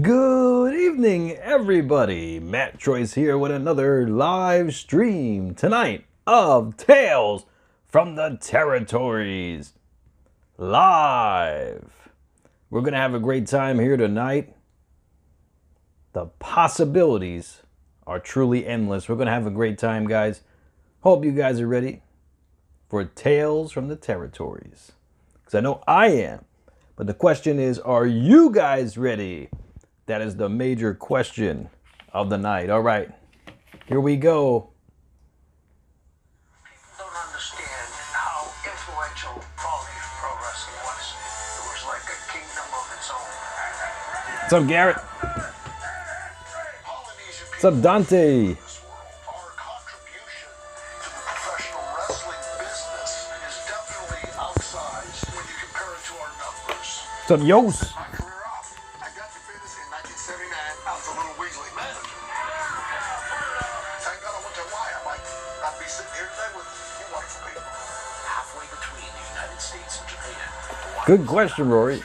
Good evening, everybody. MATTROISE here with another live stream tonight of Tales from the Territories. Live. We're going to have a great time here tonight. The possibilities are truly endless. We're going to have a great time, guys. Hope you guys are ready for Tales from the Territories. Because I know I am. But the question is, are you guys ready? That is the major question of the night. All right, here we go. People don't understand how influential Polynesian pro wrestling was. It was like a kingdom of its own. What's up, Garrett? What's up, Dante? Our contribution to the professional wrestling business is definitely outsized when you compare it to our numbers. What's up, Yos? Good question, Rory.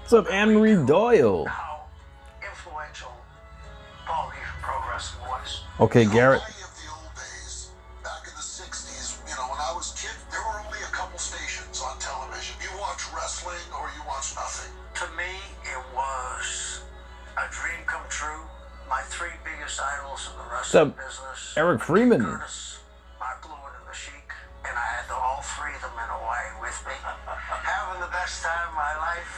What's up, Anne-Marie Doyle? How influential Polynesian pro wrestling was. Okay, Garrett. Of the old days, back in the 60s, when I was a kid, there were only a couple stations on television. You watch wrestling or you watch nothing. To me, it was a dream come true. My three biggest idols in the wrestling business. Eric Freeman. Curtis, Mark Lewin, and the Sheik. And I had all three of them in Hawaii with me. Having the best time of my life.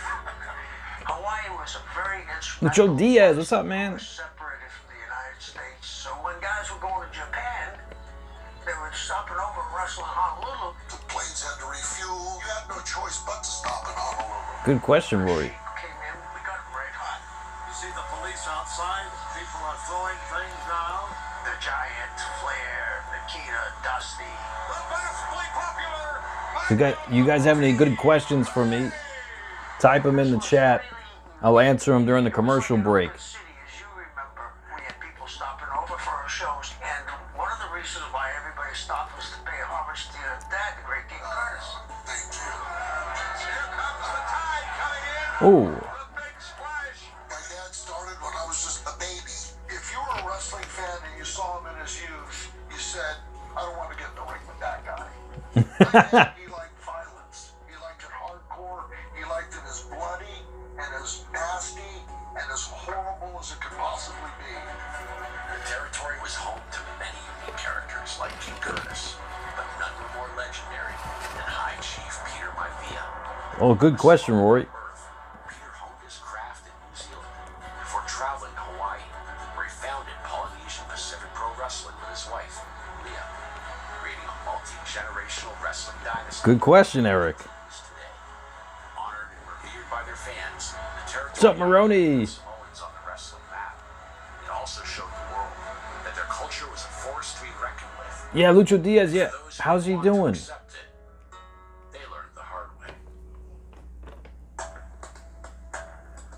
Hawaii was a very instrumental. Lucho Diaz, what's up, man? Separated from the United States, so when guys were going to Japan, they were stopping over and wrestling in Honolulu. The planes had to refuel. You had no choice but to stop in Honolulu. Good question, Rory. Came in, we got red hot. You see the police outside? People are throwing things down. The Giant, Flair, Nikita, Dusty. The vastly popular. You guys have any good questions for me? Type them in the chat. I'll answer them during the commercial break. As you remember, we had people stopping over for our shows, and one of the reasons why everybody stopped was to pay homage to your dad, the great King Curtis. Thank you. Here comes the tide coming in. Oh, The big splash. My dad started when I was just a baby. If you were a wrestling fan and you saw him in his youth, you said, I don't want to get in the ring with that guy. He liked violence. He liked it hardcore. He liked it as bloody and as nasty and as horrible as it could possibly be. The territory was home to many unique characters like King Curtis, but none were more legendary than High Chief Peter Maivia. oh, good question, Rory. Peter honed his craft in New Zealand before traveling to Hawaii, where he founded Polynesian Pacific Pro Wrestling with his wife, Leah, creating a multi-generational wrestling dynasty. Good question, Eric. Today, honored and revered by their fans, the territory What's up, Maroney? was always on the wrestling map. It also showed the world that their culture was a force to be reckoned with. Yeah, Lucho Diaz, yeah. For those who How's he wanted to doing? accept it, they learned the hard way.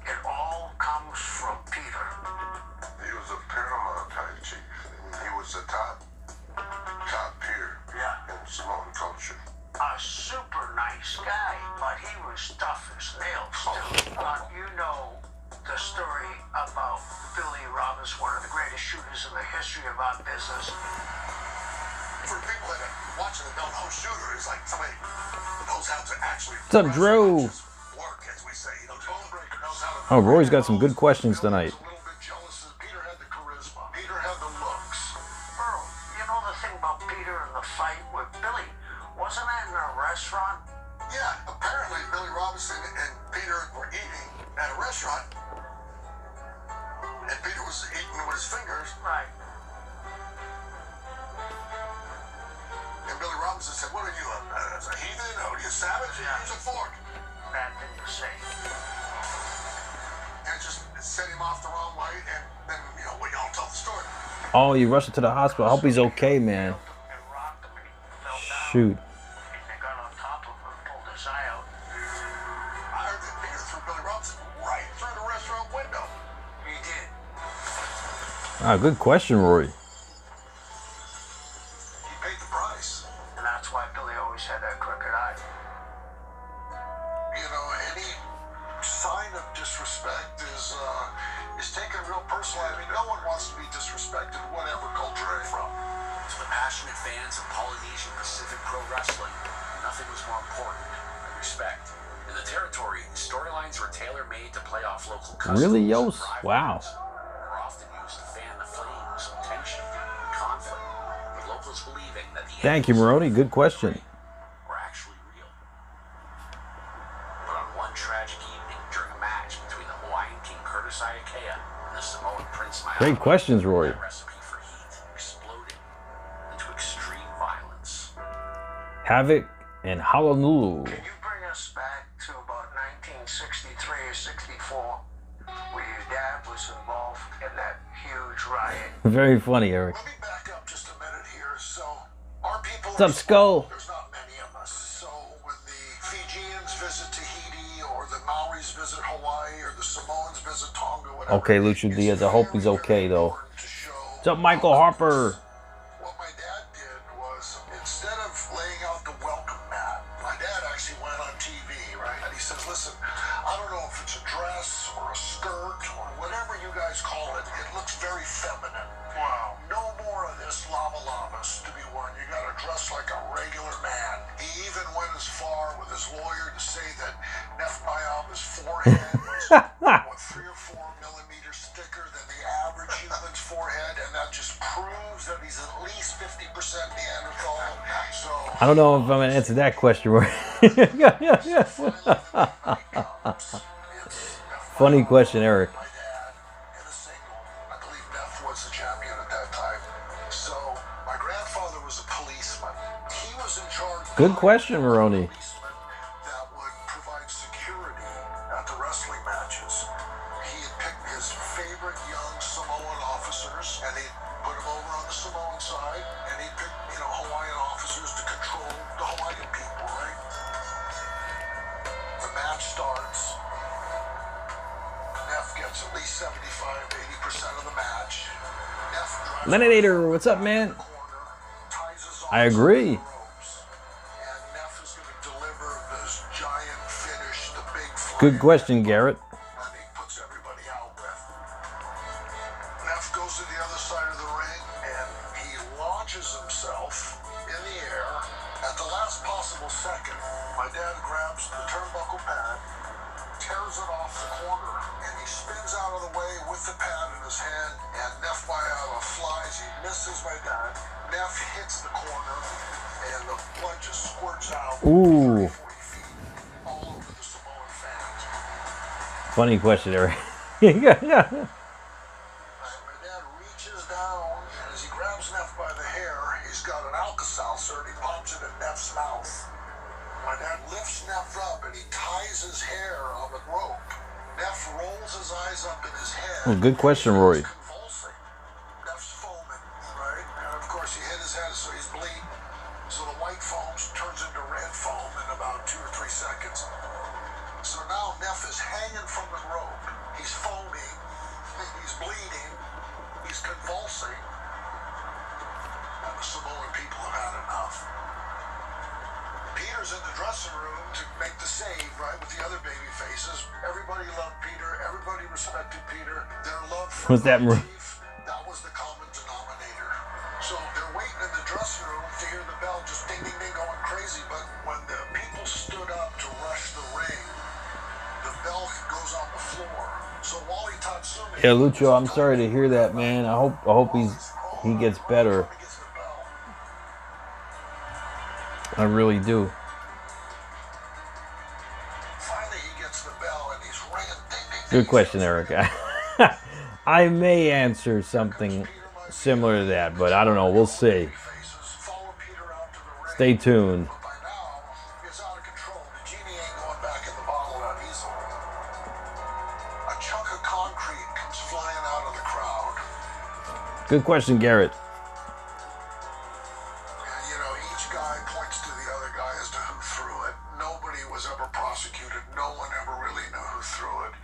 It all comes from Peter. He was a paramount high chief. He was the top tier in Samoan culture. A super nice guy, but he was tough as nails too. But you know the story about Billy Robbins, one of the greatest shooters in the history of our business. For people that are watching and don't know, shooter is like somebody who knows how to actually What's up, Drew? work, as we say. Bone breaker knows how to. Oh, Rory's got some good questions tonight. A little bit jealous that Peter had the charisma. Peter had the looks. Earl, you know the thing about Peter and the fight with Billy? Wasn't that in a restaurant? Yeah, apparently Billy Robinson and Peter were eating at a restaurant, and Peter was eating with his fingers, Right. and Billy Robinson said, "What are you, a heathen? Or are you savage? Yeah. Use a fork." Bad thing to say. And just set him off the wrong way, and then, we all tell the story. Oh, you rushed him to the hospital. I hope he's okay, man. And rocked him and he fell down. Shoot. They got on top of him and pulled his eye out. I heard that Peter threw Billy Robinson right through the restaurant window. He did. Ah, good question, Rory. He paid the price. And that's why Billy always had that crooked eye. You know, any sign of disrespect is taken real personally. I mean, no one wants to be disrespected, whatever culture they're from. To the passionate fans of Polynesian Pacific Pro Wrestling, nothing was more important than respect. In the territory, storylines were tailor-made to play off local customs. Really, and Yos? Wow. rivalries. Were often used to fan the flames of tension and conflict, with locals believing that the Thank you, Maroni. Good question. were actually real. But on one tragic evening during a match between the Hawaiian King Curtis Iakea and the Samoan Prince Maui, Great questions, Rory. that recipe for heat exploded into extreme violence. Havoc and Honolulu. Can you bring us back to about 1963 or 64, where your dad was involved in that huge riot? Very funny, Eric. Let me back up just a minute here. So, our people. What's up, Skull? There's not many of us. So, when the Fijians visit Tahiti, or the Maoris visit Hawaii, or the Samoans visit Tonga, whatever. Okay, Lucha Diaz. I hope he's okay, though. To show What's up, Michael Harper? What my dad did was, instead of laying out the welcome mat, my dad actually went on TV, right? And he says, listen, I don't know if it's a dress or a skirt or whatever you guys call it. It looks very feminine. Wow. No more of this lava-lavas to be worn. You got to dress like a regular man. He even went as far with his lawyer to say that Neff Mayaba's forehead was, what, 3 or 4 millimeters thicker than the average human's forehead, and that just proves that he's at least 50% Neanderthal. So I don't know if I'm going to answer that question, Rory. Funny question, Eric. my dad in a single. I believe Neff was the champion at that time. So my grandfather was a policeman. He was in charge. Good question, Maroni. Policeman that would provide security at the wrestling matches. He had picked his favorite young Samoan officers, and he'd put them over on the Samoan side, and he'd pick, Hawaiian officers to control the Hawaiian people, right? The match starts. Neff gets at least 75, 80% of the match. Neff drives Leninator, what's up, man? corner, ties his I arms agree. around the ropes, and Neff is going to deliver this giant finish, the big Good flying question, Garrett. and he puts everybody out with. Neff goes to the other side of the ring and he launches himself in the air. At the last possible second, my dad grabs the turnbuckle pad, tears it off the corner, and he spins out of the way with the pad in his hand, and Neff Mayala flies. He misses my dad. Neff hits the corner, and the blood just squirts out. Ooh. 30, 40 feet all over the Samoan fans. Funny question, Eric. And my dad reaches down, and as he grabs Neff by the hair, he's got an Alka-Seltzer, and he pops it in Neff's mouth. My dad lifts Neff up, and he ties his hair on the rope. Neff rolls his eyes up in his head. Oh, good question, Rory. He's convulsing. Neff's foaming, right? And of course, he hit his head, so he's bleeding. So the white foam turns into red foam in about 2 or 3 seconds. So now Neff is hanging from the rope. He's foaming. He's bleeding. He's convulsing. And the Samoan people have had enough. Peter's in the dressing room to make the save, right, with the other baby faces. Everybody loved Peter. Everybody respected Peter. Their love for Was that Chief, that was the common denominator. So they're waiting in the dressing room to hear the bell just ding, ding, ding, going crazy. But when the people stood up to rush the ring, the bell goes on the floor. So Wally Tatsumi... Yeah, Lucho, I'm sorry to hear that, man. I hope he gets better. Gets the bell. I really do. Finally, he gets the bell and he's ringing. Ding, ding, ding. Good question, Eric. I may answer something similar to that, but I don't know. We'll see. Follow Peter out to the ring. Stay tuned. But by now, it's out of control. The genie ain't going back in the bottle that easily. A chunk of concrete comes flying out of the crowd. Good question, Garrett. And, you know, each guy points to the other guy as to who threw it. Nobody was ever prosecuted. No one ever really knew who threw it.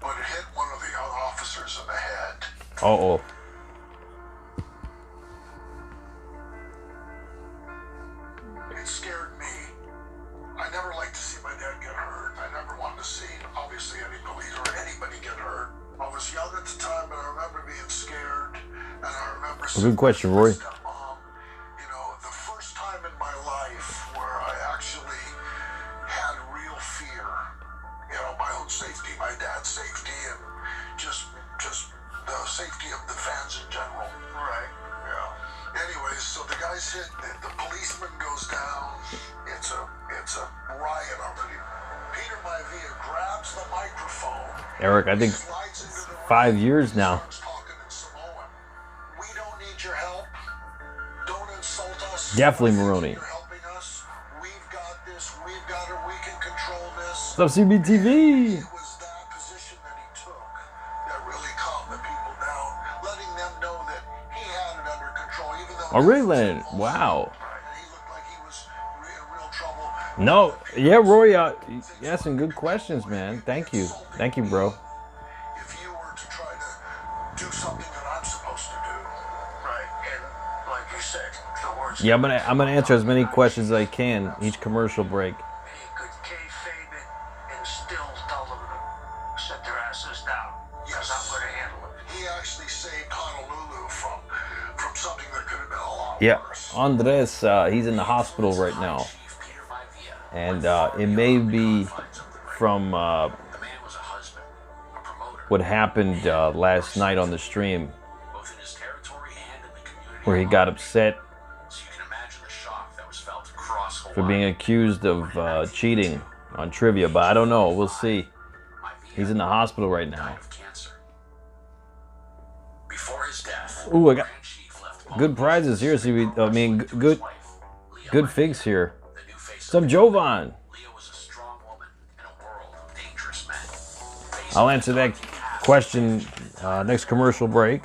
But it hit one of the young officers in the head. Uh-oh. It scared me. I never liked to see my dad get hurt. I never wanted to see, obviously, any police or anybody get hurt. I was young at the time, but I remember being scared. And I remember... Good question, Roy. Stepmom, you know, the first time in my life where I actually had real fear. You know, my own safety, my dad's safety, and just the safety of the fans in general. Right. Yeah. Anyways, so the guy's hit, the policeman goes down. It's a riot already. Peter Maivia grabs the microphone. Eric, I think 5 years now. Talking in Samoan. We don't need your help. Don't insult us. Definitely Maroney. You're helping us. We've got this. We've got it. We can control this. What's up, CBTV? It was that position that he took that really calmed the people down, letting them know that he had it under control, even though... Oh, really, Leonard? Wow. And he looked like he was in real trouble. No. Yeah, Roy, you asked some good questions, man. Thank you. Thank you, bro. If you were to try to do something that I'm supposed to do. Right, and like you said, the words... Yeah, I'm gonna answer as many questions as I can each commercial break. He could kayfabe it and still tell them to sit their asses down. Because I'm going to handle it. He actually saved Honolulu from something that could have been a lot Yeah, worse. Andres, he's in the hospital right now, and it may be from what happened last night on the stream, where he got upset for being accused of cheating on trivia, but I don't know. We'll see. He's in the hospital right now. Ooh, I got good prizes here. I mean, good figs here. Some Jovan. I'll answer that question next commercial break.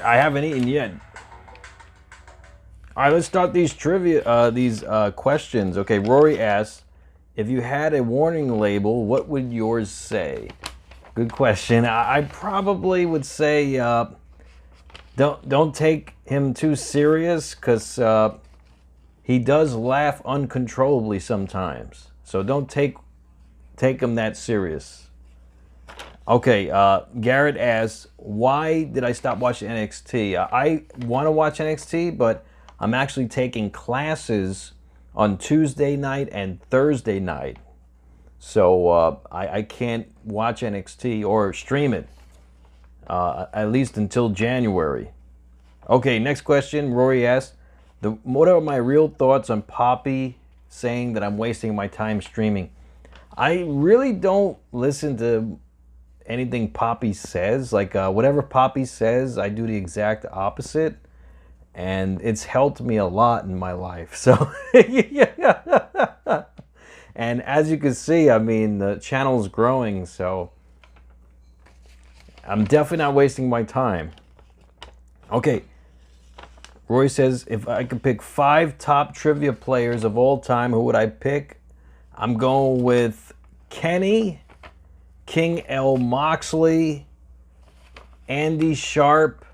I haven't eaten yet. All right, let's start these trivia, these questions. Okay, Rory asks, if you had a warning label, what would yours say? Good question. I probably would say, don't take him too serious, because he does laugh uncontrollably sometimes. So don't take him that serious. Okay, Garrett asks, why did I stop watching NXT? I want to watch NXT, but I'm actually taking classes on Tuesday night and Thursday night. So I can't watch NXT or stream it, at least until January. Okay, next question. Rory asks, what are my real thoughts on Poppy saying that I'm wasting my time streaming? I really don't listen to anything Poppy says. Like whatever Poppy says, I do the exact opposite, and it's helped me a lot in my life. So yeah. And as you can see, I mean, the channel's growing, so I'm definitely not wasting my time. Okay, Roy says, if I could pick 5 top trivia players of all time, who would I pick? I'm going with Kenny, King L. Moxley, Andy Sharp,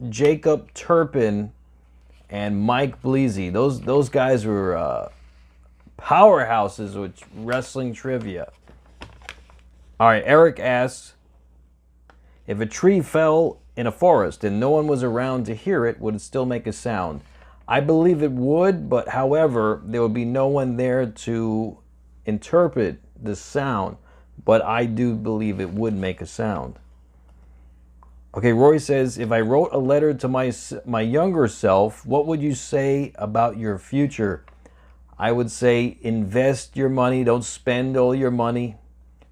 Jacob Turpin, and Mike Bleasy. Those guys were powerhouses with wrestling trivia. All right, Eric asks, if a tree fell in a forest and no one was around to hear it, would it still make a sound? I believe it would, but however, there would be no one there to interpret the sound. But I do believe it would make a sound. Okay, Roy says, if I wrote a letter to my younger self, what would you say about your future? I would say, invest your money. Don't spend all your money.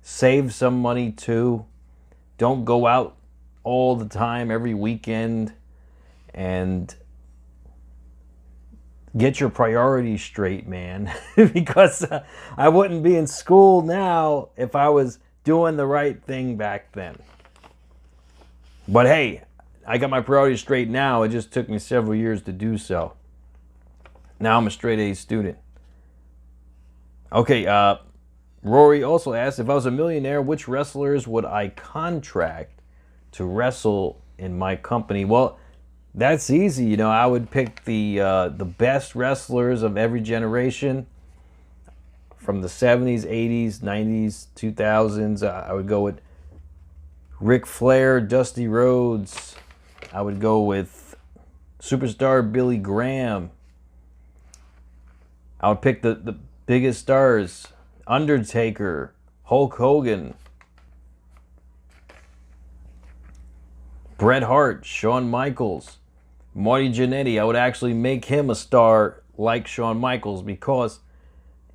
Save some money too. Don't go out all the time, every weekend, and get your priorities straight, man. Because I wouldn't be in school now if I was doing the right thing back then. But hey, I got my priorities straight now. It just took me several years to do so. Now I'm a straight A student. Okay, Rory also asked, if I was a millionaire, which wrestlers would I contract to wrestle in my company? Well, that's easy. You know, I would pick the best wrestlers of every generation from the 70s, 80s, 90s, 2000s. I would go with Ric Flair, Dusty Rhodes. I would go with superstar Billy Graham. I would pick the biggest stars: Undertaker, Hulk Hogan, Bret Hart, Shawn Michaels, Marty Jannetty. I would actually make him a star like Shawn Michaels because,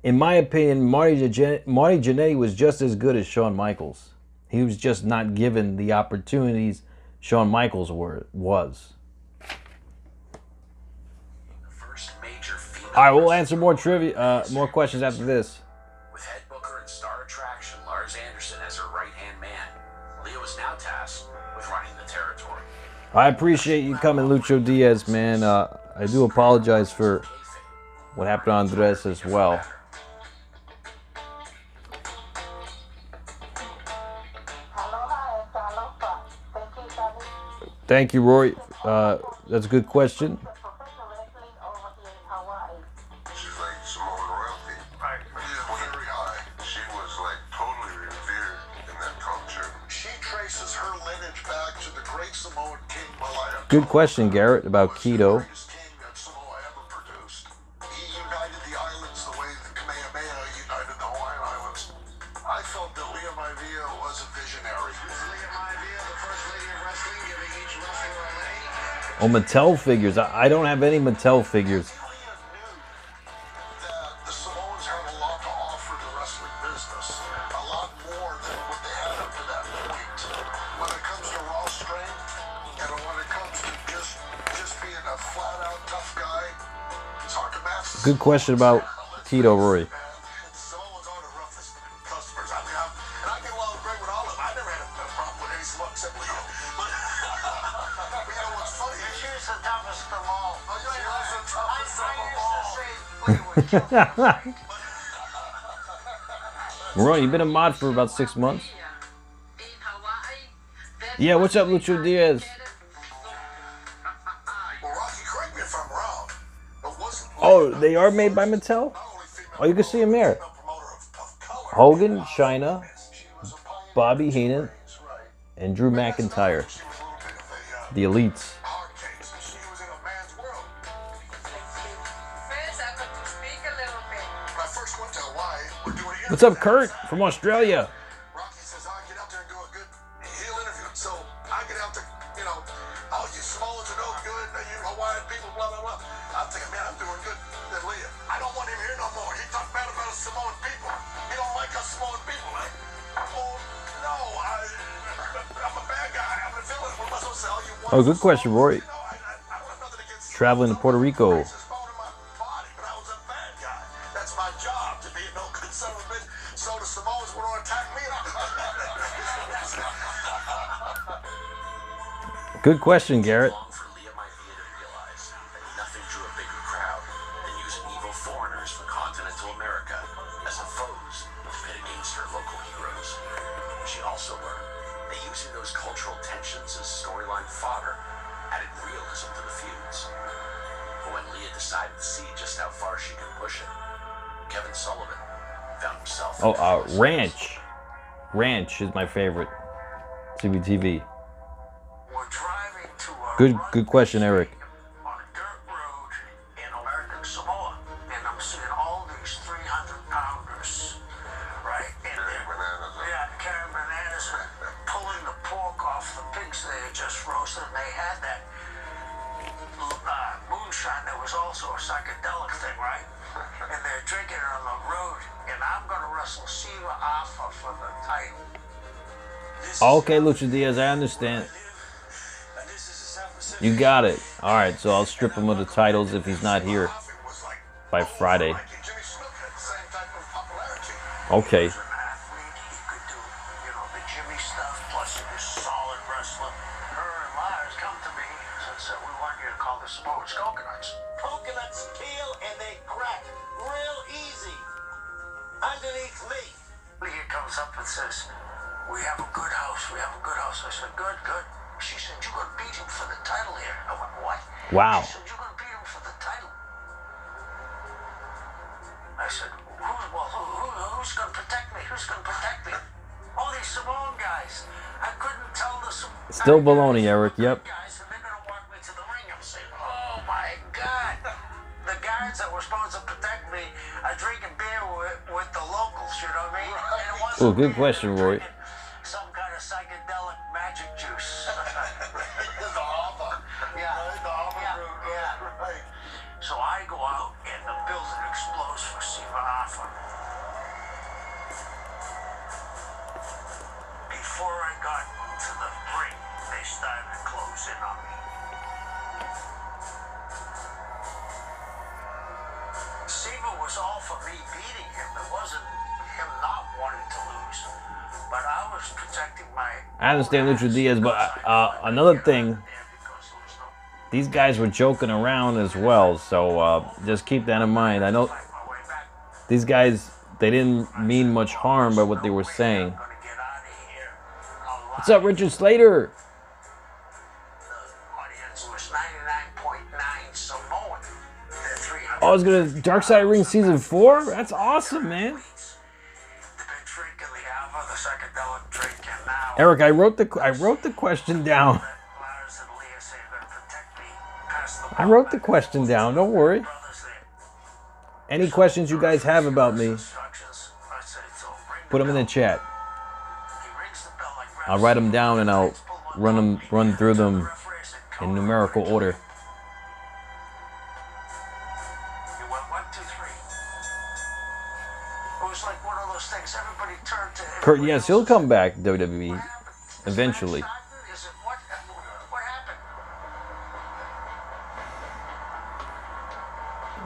in my opinion, Marty Jannetty was just as good as Shawn Michaels. He was just not given the opportunities Shawn Michaels was. All right, we'll answer more trivia, more questions after this. With head booker and star attraction Lars Anderson as her right-hand man, Leo is now tasked with running the territory. I appreciate you coming, Lucho Diaz, man. I do apologize for what happened on Andres as well. Thank you, Roy. That's a good question. She's like Samoan royalty. Right. Yeah, very high. She was like totally revered in that culture. She traces her lineage back to the great Samoan king Malaya. Good question, Garrett, about keto. The greatest king that Samoa ever produced. He united the islands the way the Kamehameha united the Hawaiian Islands. I felt that Leah Maivia was a visionary. Leah Maivia, the first lady of wrestling, giving each wrestler a lane. Oh, Mattel figures. I don't have any Mattel figures. The Samoans have a lot to offer the wrestling business, a lot more than what they had up to that point. When it comes to raw strength, and when it comes to just being a flat-out tough guy, it's hard to match. Good question about keto, Roy. Samoans are the roughest customers. I mean, and I get along great with all of them. I never had a problem with any Samoan except Leo. But you know what's funny? She's the toughest of all. Oh, yeah, that's the toughest of them I all. used to say we were Roy, you've been a mod for about 6 months. Yeah, what's up, Lucho Diaz? Well, Rocky, correct me if I'm wrong, but wasn't Oh, they are made by Mattel? Oh, you can see them there. Hogan, Chyna, Bobby Heenan, and Drew McIntyre. The Elites. What's up, Kurt from Australia? Rocky says, I get out there and do a good heel interview. So I get out there, you know, all you Samoans are no good, you Hawaiian people, blah, blah, blah. I'm thinking, man, I'm doing good. Then Leah, I don't want him here no more. He talked bad about us Samoan people. He don't like us Samoan people. Like, oh, no, I'm a bad guy. I'm a villain. What am I supposed to say? You want Oh, good question, Roy. I don't have nothing against Traveling to Puerto Rico. It's a bone in my body, but I was a bad guy. That's my job, to be a no good son of a bitch. So the Samoans would want to attack me. Good question, Garrett. Long for Leah Maivia to realize that nothing drew a bigger crowd than using evil foreigners from continental America as the foes to pit against her local heroes. She also learned that using those cultural tensions as storyline fodder added realism to the feuds. But when Leah decided to see just how far she could push it, Kevin Sullivan found himself. Oh, Ranch. Ranch is my favorite. CBTV. We're driving to a Good question, Eric. on a dirt road in American Samoa, and I'm seeing all these 300-pounders, right? And carrying bananas and pulling the pork off the pigs they had just roasted. And they had that moonshine that was also a psychedelic thing, right? And they're drinking it on the road. And I'm gonna wrestle Siva Alpha for the title. Okay, Lucha Diaz, I understand. You got it. All right, so I'll strip him of the titles if he's not here by Friday. Okay. As an athlete, he could do, you know, the Jimmy stuff, plus his solid wrestling. Her and Lars come to me and said, we want you to call the sports coconuts. Coconuts peel and they crack real easy underneath me. Leah comes up and says, we have a good house, we have a good house. I said, good, good. She said, you're going to beat him for the title here. I went, what? Wow. She said, you're going to beat him for the title. I said, who's going to protect me? Who's going to protect me? All these Samoan guys. I couldn't tell the Samoan Still baloney, Eric. Yep. guys, and they're going to walk me to the ring. I'm saying, oh my God. The guards that were supposed to protect me are drinking beer with the locals, you know what I mean? And it wasn't Oh, good beer, question, they were Roy. drinking some kind of psychedelic magic juice. The hava. Yeah. Right? The hava Yeah, root. yeah. Right. So I go out and the building explodes for Siva Alpha. Before I got to the ring, they started to close in on me. Siva was all for me beating him. It wasn't him not wanting to lose. But I was protecting my... I understand Lucha Diaz, but another thing, these guys were joking around as well, so just keep that in mind. I know these guys, they didn't mean much harm by what they were saying. What's up, Richard Slater? Oh, it's gonna Dark Side of Ring Season 4? That's awesome, man. Eric, I wrote the question down. I wrote the question down. Don't worry. Any questions you guys have about me, put them in the chat. I'll write them down and I'll run through them in numerical order. Kurt, yes, he'll come back WWE eventually.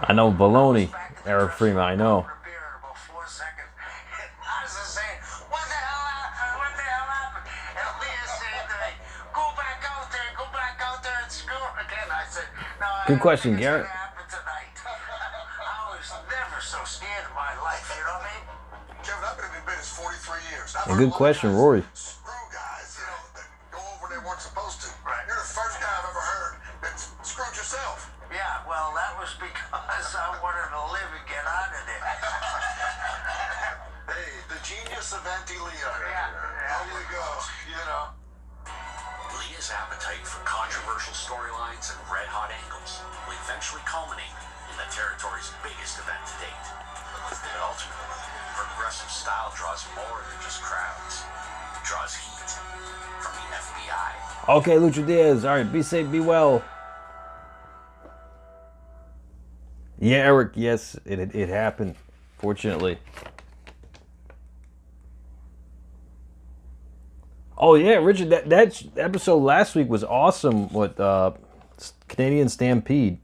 I know baloney, Eric Freeman. I know. Good question, Garrett. I was never so scared in my life, you know what I mean? Kevin, I've been in business 43 years. A good question, Rory. Screw guys, you know, that go over they weren't supposed to. Right. You're the first guy I've ever heard that screwed yourself. Yeah, well, that was because I wanted to live and get out of there. Hey, the genius of Auntie Leah. Yeah. How you go, you know. Leah's appetite for controversial storylines and red-hot angles will eventually culminate in the territory's biggest event to date. But ultimately, progressive style draws more than just crowds. It draws heat from the FBI. Okay, Lucha Diaz. All right, be safe, be well. Yeah, Eric. Yes, it happened. Fortunately. Oh yeah, Richard. That episode last week was awesome with Canadian Stampede.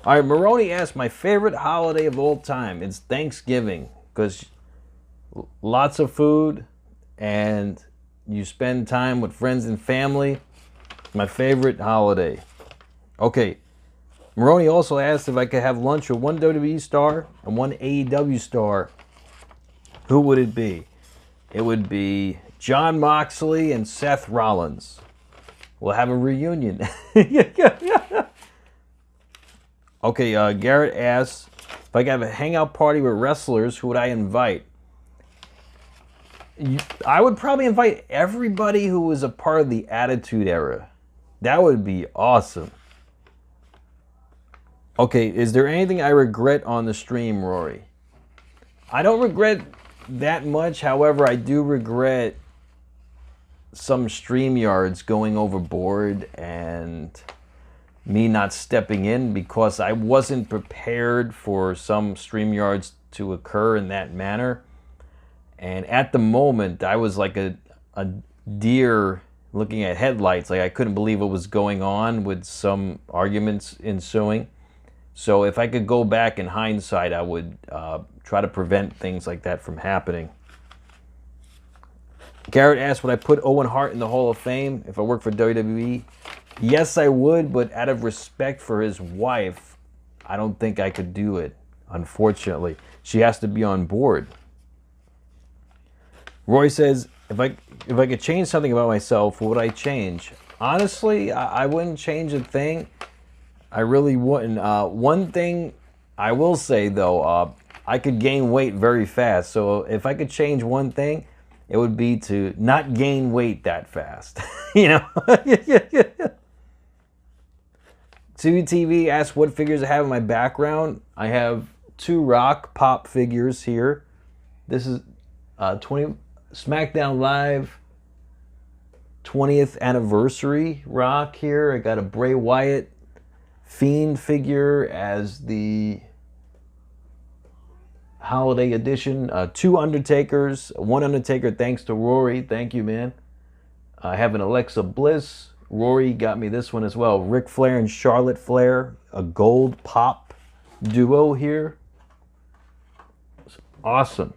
All right, Maroney asked my favorite holiday of all time. It's Thanksgiving because lots of food and you spend time with friends and family. My favorite holiday. Okay. Maroney also asked if I could have lunch with one WWE star and one AEW star. Who would it be? It would be Jon Moxley and Seth Rollins. We'll have a reunion. Okay, Garrett asks, if I could have a hangout party with wrestlers, who would I invite? I would probably invite everybody who was a part of the Attitude Era. That would be awesome. Okay, is there anything I regret on the stream, Rory? I don't regret that much. However, I do regret some StreamYards going overboard and me not stepping in because I wasn't prepared for some StreamYards to occur in that manner. And at the moment, I was like a deer looking at headlights. Like, I couldn't believe what was going on with some arguments ensuing. So if I could go back in hindsight, I would try to prevent things like that from happening. Garrett asked, would I put Owen Hart in the Hall of Fame if I worked for WWE? Yes, I would, but out of respect for his wife, I don't think I could do it, unfortunately. She has to be on board. Roy says, if I could change something about myself, what would I change? Honestly, I wouldn't change a thing. I really wouldn't. One thing I will say, though, I could gain weight very fast. So if I could change one thing, it would be to not gain weight that fast. You know? CBTV asked what figures I have in my background. I have 2 Rock Pop figures here. This is 20 SmackDown Live 20th anniversary Rock here. I got a Bray Wyatt Fiend figure as the holiday edition. 2 Undertakers, 1 Undertaker thanks to Rory. Thank you, man. I have an Alexa Bliss. Rory got me this one as well. Ric Flair and Charlotte Flair, a gold pop duo here. It's awesome.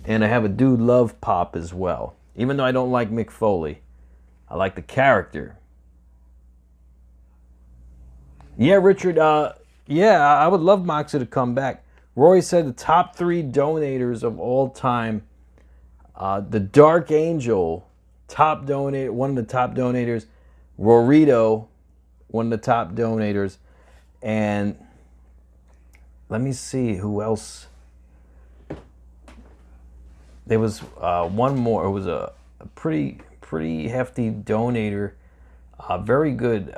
And I have a Dude Love pop as well. Even though I don't like Mick Foley, I like the character. Yeah, Richard, yeah, I would love Moxie to come back. Roy said the top 3 donators of all time. The Dark Angel, one of the top donators. Rorito, one of the top donators. And let me see who else. There was one more. It was a pretty hefty donator. Very good.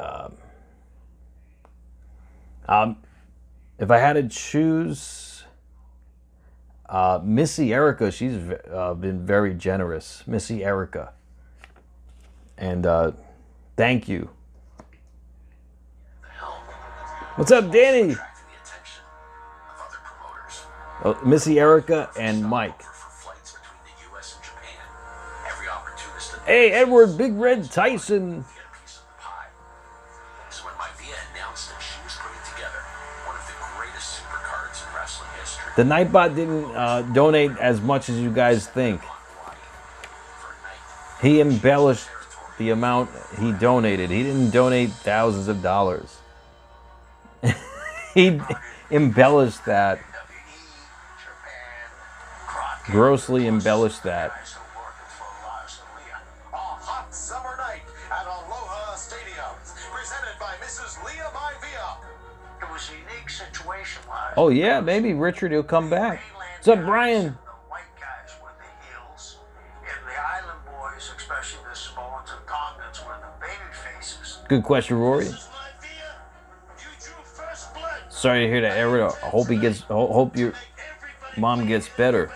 If I had to choose, Missy Erica, she's been very generous. Missy Erica. And thank you. What's up, Danny? Missy Erica and Mike. Hey, Edward Big Red Tyson. The Nightbot didn't donate as much as you guys think. He embellished the amount he donated. He didn't donate thousands of dollars. He embellished that. Grossly embellished that. Oh yeah, maybe Richard will come back. What's up, Brian? Good question, Rory. Sorry to hear that, Eric. I hope your mom gets better.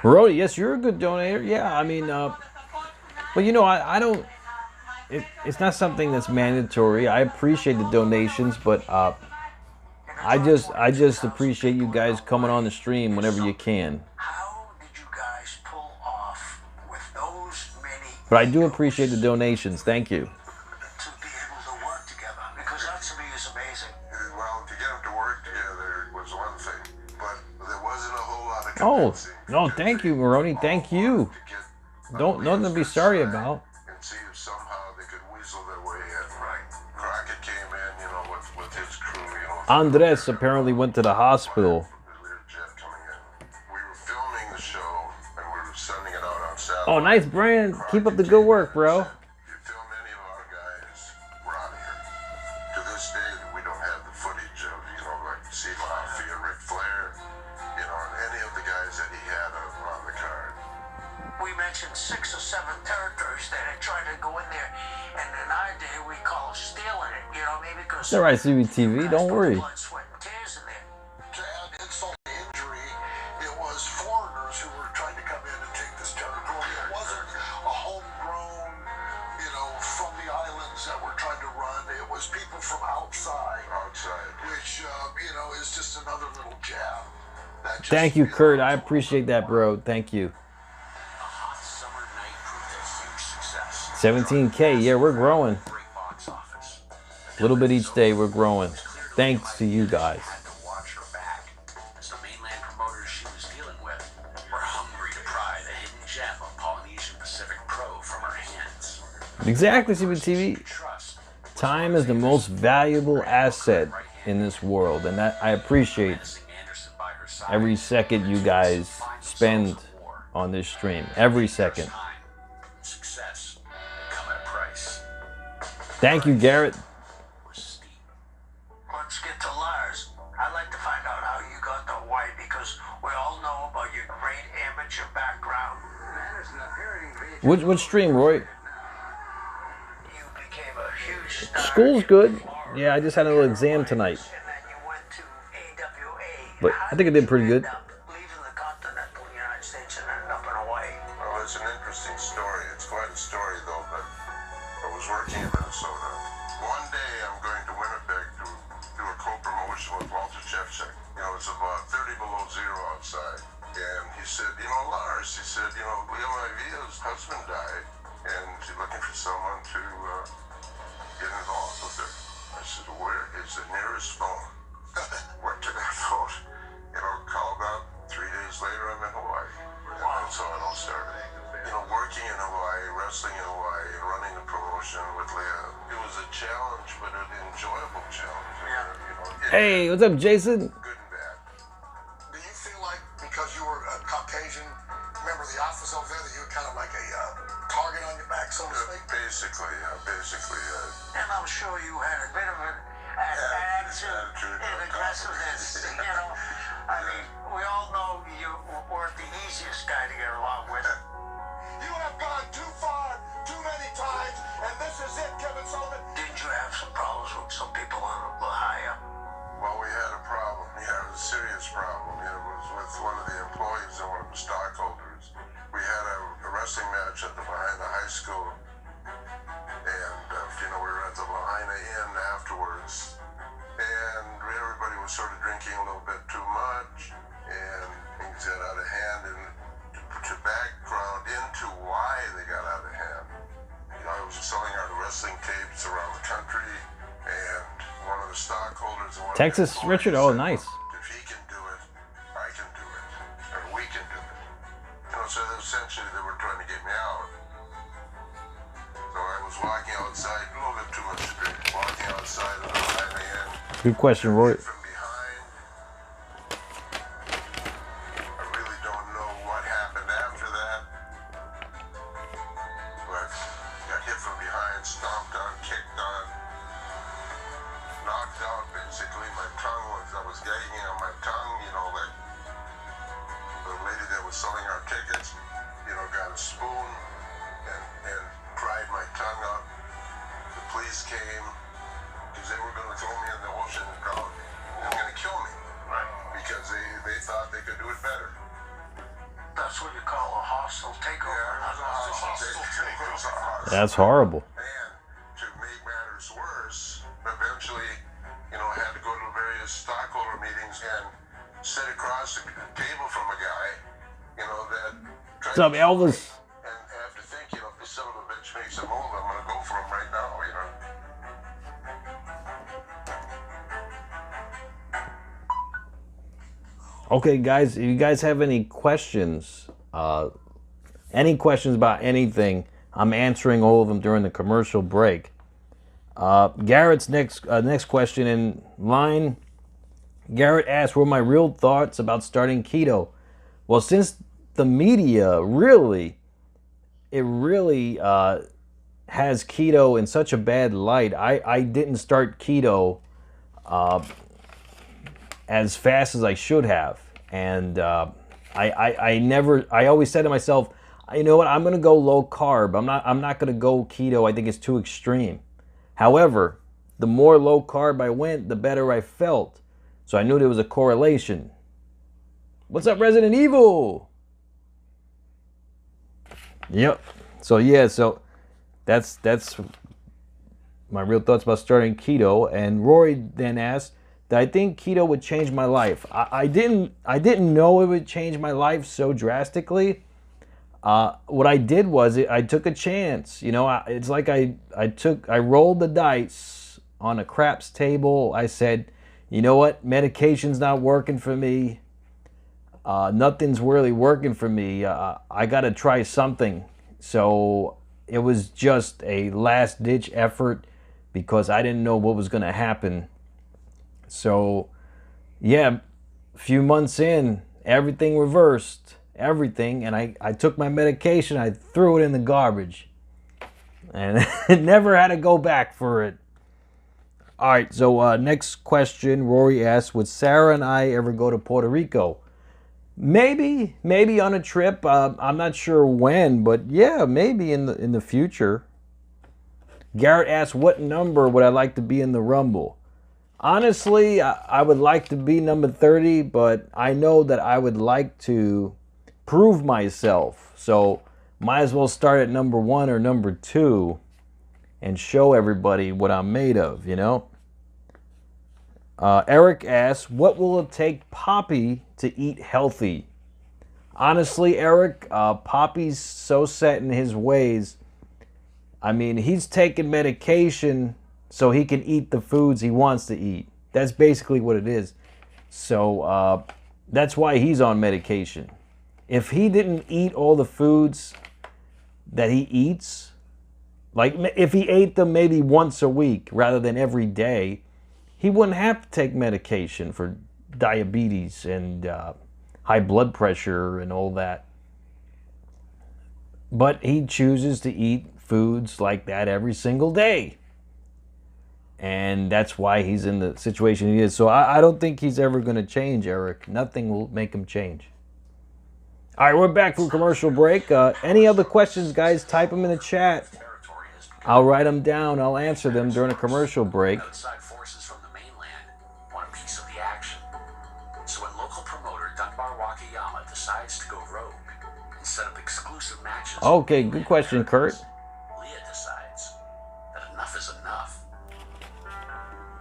Rody, yes, you're a good donator. Yeah, I mean, but you know, I don't. It's not something that's mandatory. I appreciate the donations, but I just appreciate you guys coming on the stream whenever you can. How did you guys pull off with those many? But I do appreciate the donations. Thank you. To be able to work together, because that to me is amazing. Well, to get them to work together was one thing, but there wasn't a whole lot of convincing. Oh, no, thank you, Maroney. Thank you. Nothing to be sorry about. And see if somehow they could weasel their way in. Right. Crockett came in, you know, with his crew, you know. Andres apparently went to the hospital. We were filming the show and we were sending it out on Saturday. Oh, nice, Brian. Keep up the good work, bro. If you film any of our guys, we're out of here. To this day, we don't have the footage of, you know, like Steve Mafia, Ric Flair, you know, and any of the guys that he had on the card. We mentioned 6 or 7 territories that had tried to go in there, and in our day we call stealing it, you know, maybe because... It's all right, CBTV, don't worry. Blood, sweat, and tears in there. To add insult to injury, it was foreigners who were trying to come in and take this territory is just another little jab. That just Thank you, really- Kurt. I appreciate that, bro. Thank you. A hot summer night proved a huge success. 17K. Yeah, we're growing. Great box office. A little bit each day, we're growing. Thanks to you guys. Had to watch her back, as the mainland promoters she was dealing with were hungry to pry the hidden gem of Polynesian Pacific Pro from her hands. Exactly, CBTV. Trust Time is the most valuable asset in this world, and that I appreciate Anderson by her side. every second you guys spend on this stream. Every second. Time, success come at a price. Thank you, Garrett. Was steep. Let's get to Lars. I'd like to find out how you got to Hawaii because we all know about your great amateur background. Which stream, Roy? You became a huge star. School's good. Yeah, I just had a little exam tonight. And then you went to AWA. But I think I did pretty good. Leaving the continental United States and ended up in Hawaii. Well, it's an interesting story. It's quite a story, though, but I was working in Minnesota. One day, I'm going to Winnipeg to do a co-promotion with Walter Shevchik. You know, it's about 30 below zero outside. And he said, you know, Lars, he said, you know, Leo Ivia's husband died, and she's looking for someone to get involved with her. I said, where is the nearest phone? Went to that phone, you know, called up. 3 days later, I'm in Hawaii. And that's how it all started. You know, working in Hawaii, wrestling in Hawaii, and running the promotion with Leah. It was a challenge, but an enjoyable challenge. You know, Hey, what's up, Jason? good and bad. Do you feel like because you were a Caucasian member of the office over there that you were kind of like a target on your back, so to speak? Basically. And I'm sure you had a bit of an attitude and aggressiveness. You know, I mean, we all know you weren't the easiest guy to get along with. You have gone too far, too many times, and this is it, Kevin Sullivan. Didn't you have some problems with some people on Ohio? Well, we had a problem. We had a serious problem. It was with one of the employees and one of the stockholders. We had a wrestling match behind the high school, and you know, we were at the Lahaina Inn afterwards, and everybody was sort of drinking a little bit too much, and things got out of hand. And to background into why they got out of hand, you know, I was selling our wrestling tapes around the country, and one of the stockholders, and one Texas of the employees Richard? Oh, said, nice. if he can do it, I can do it, and we can do it. You know, so essentially they were trying to get me out. So I was walking outside, a little bit too much drink, walking outside of the Lahaina Inn. Good question, Roy. From behind. I really don't know what happened after that. But got hit from behind, stomped on, kicked on, knocked out basically. I was gagging on my tongue, you know, like the lady that was selling our tickets, you know, got a spoon and pried my tongue up. The police came because they were going to throw me in the ocean and drown me. They were going to kill me. Right. Because they thought they could do it better. That's what you call a hostile takeover. Yeah, it was a hostile takeover. That's horrible. And to make matters worse, eventually, you know, I had to go to various stockholder meetings and sit across the table from a guy, you know, that tried What's up, Elvis? And I have to think, you know, if this son of a bitch makes a move, I'm going to go for him right now, you know. Okay, guys, if you guys have any questions about anything, I'm answering all of them during the commercial break. Garrett's next question in line. Garrett asked, what are my real thoughts about starting keto? Well, since the media really has keto in such a bad light, I didn't start keto as fast as I should have. And I always said to myself, you know what, I'm gonna go low carb. I'm not gonna go keto. I think it's too extreme. However, the more low carb I went, the better I felt. So I knew there was a correlation. What's up, Resident Evil? Yep. So yeah, so that's my real thoughts about starting keto. And Rory then asked, that I think keto would change my life. I didn't know it would change my life so drastically. What I did was I took a chance. You know, it's like I rolled the dice on a craps table. I said, you know what, medication's not working for me. Nothing's really working for me. I got to try something. So it was just a last-ditch effort because I didn't know what was going to happen. So, yeah, a few months in, everything reversed. Everything. And I took my medication. I threw it in the garbage. And never had to go back for it. All right, so next question. Rory asks, would Sarah and I ever go to Puerto Rico? Maybe on a trip. I'm not sure when, but yeah, maybe in the future. Garrett asks, what number would I like to be in the Rumble? Honestly, I would like to be number 30, but I know that I would like to prove myself. So might as well start at number 1 or number 2 and show everybody what I'm made of, you know? Eric asks, what will it take Poppy to eat healthy? Honestly, Eric, Poppy's so set in his ways. I mean, he's taking medication so he can eat the foods he wants to eat. That's basically what it is. So that's why he's on medication. If he didn't eat all the foods that he eats, like if he ate them maybe once a week rather than every day, he wouldn't have to take medication for diabetes and high blood pressure and all that. But he chooses to eat foods like that every single day. And that's why he's in the situation he is. So I don't think he's ever going to change, Eric. Nothing will make him change. All right, we're back from commercial break. Any other questions, guys, type them in the chat. I'll write them down. I'll answer them during a commercial break. Outside forces from the mainland want a piece of the action. So when local promoter Dunbar Wakayama decides to go rogue and set up exclusive matches... Okay, good question, Kurt. Leah decides that enough is enough.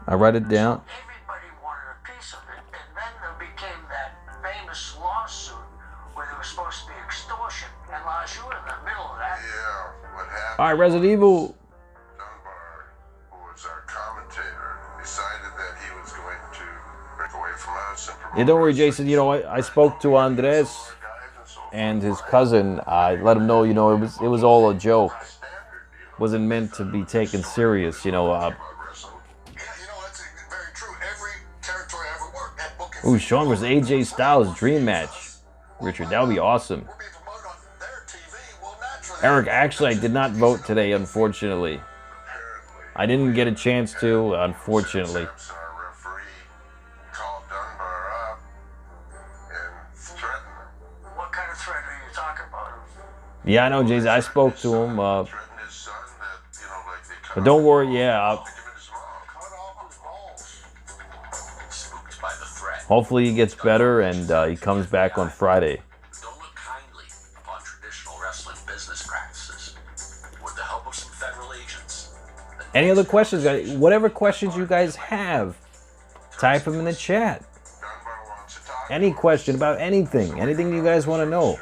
I write it down. Everybody wanted a piece of it, and then there became that famous lawsuit where there was supposed to be extortion. And Lars, you were in the middle of that. Yeah, what happened? All right, Resident Evil. Dunbar, who was our commentator, decided that he was going to break away from us and promote. Yeah, don't worry, Jason. You know, I spoke to Andres and his cousin. I let him know, you know, it was all a joke. Wasn't meant to be taken serious, you know. Yeah, you know, that's very true. Every territory I ever worked at booking. Ooh, Sean versus AJ Styles dream match. Richard, that would be awesome. We're being promoted on their TV. Well, naturally. Eric, actually, I did not vote today, unfortunately. I didn't get a chance to, unfortunately. Our referee called Dunbar up and threatened him. What kind of threat are you talking about? Yeah, I know, Jason. I spoke to him. Threatened his son that, you know, like they cut But don't off worry, his yeah. balls. Give him his mom. Cut off his balls. Spooked by the threat. Hopefully he gets better and he comes back on Friday. Don't look kindly upon traditional wrestling business practices. With the help of some federal agents. Any other questions, guys? Whatever questions you guys have, type them in the chat. Dunbar wants to talk. Any question about anything you guys want to know.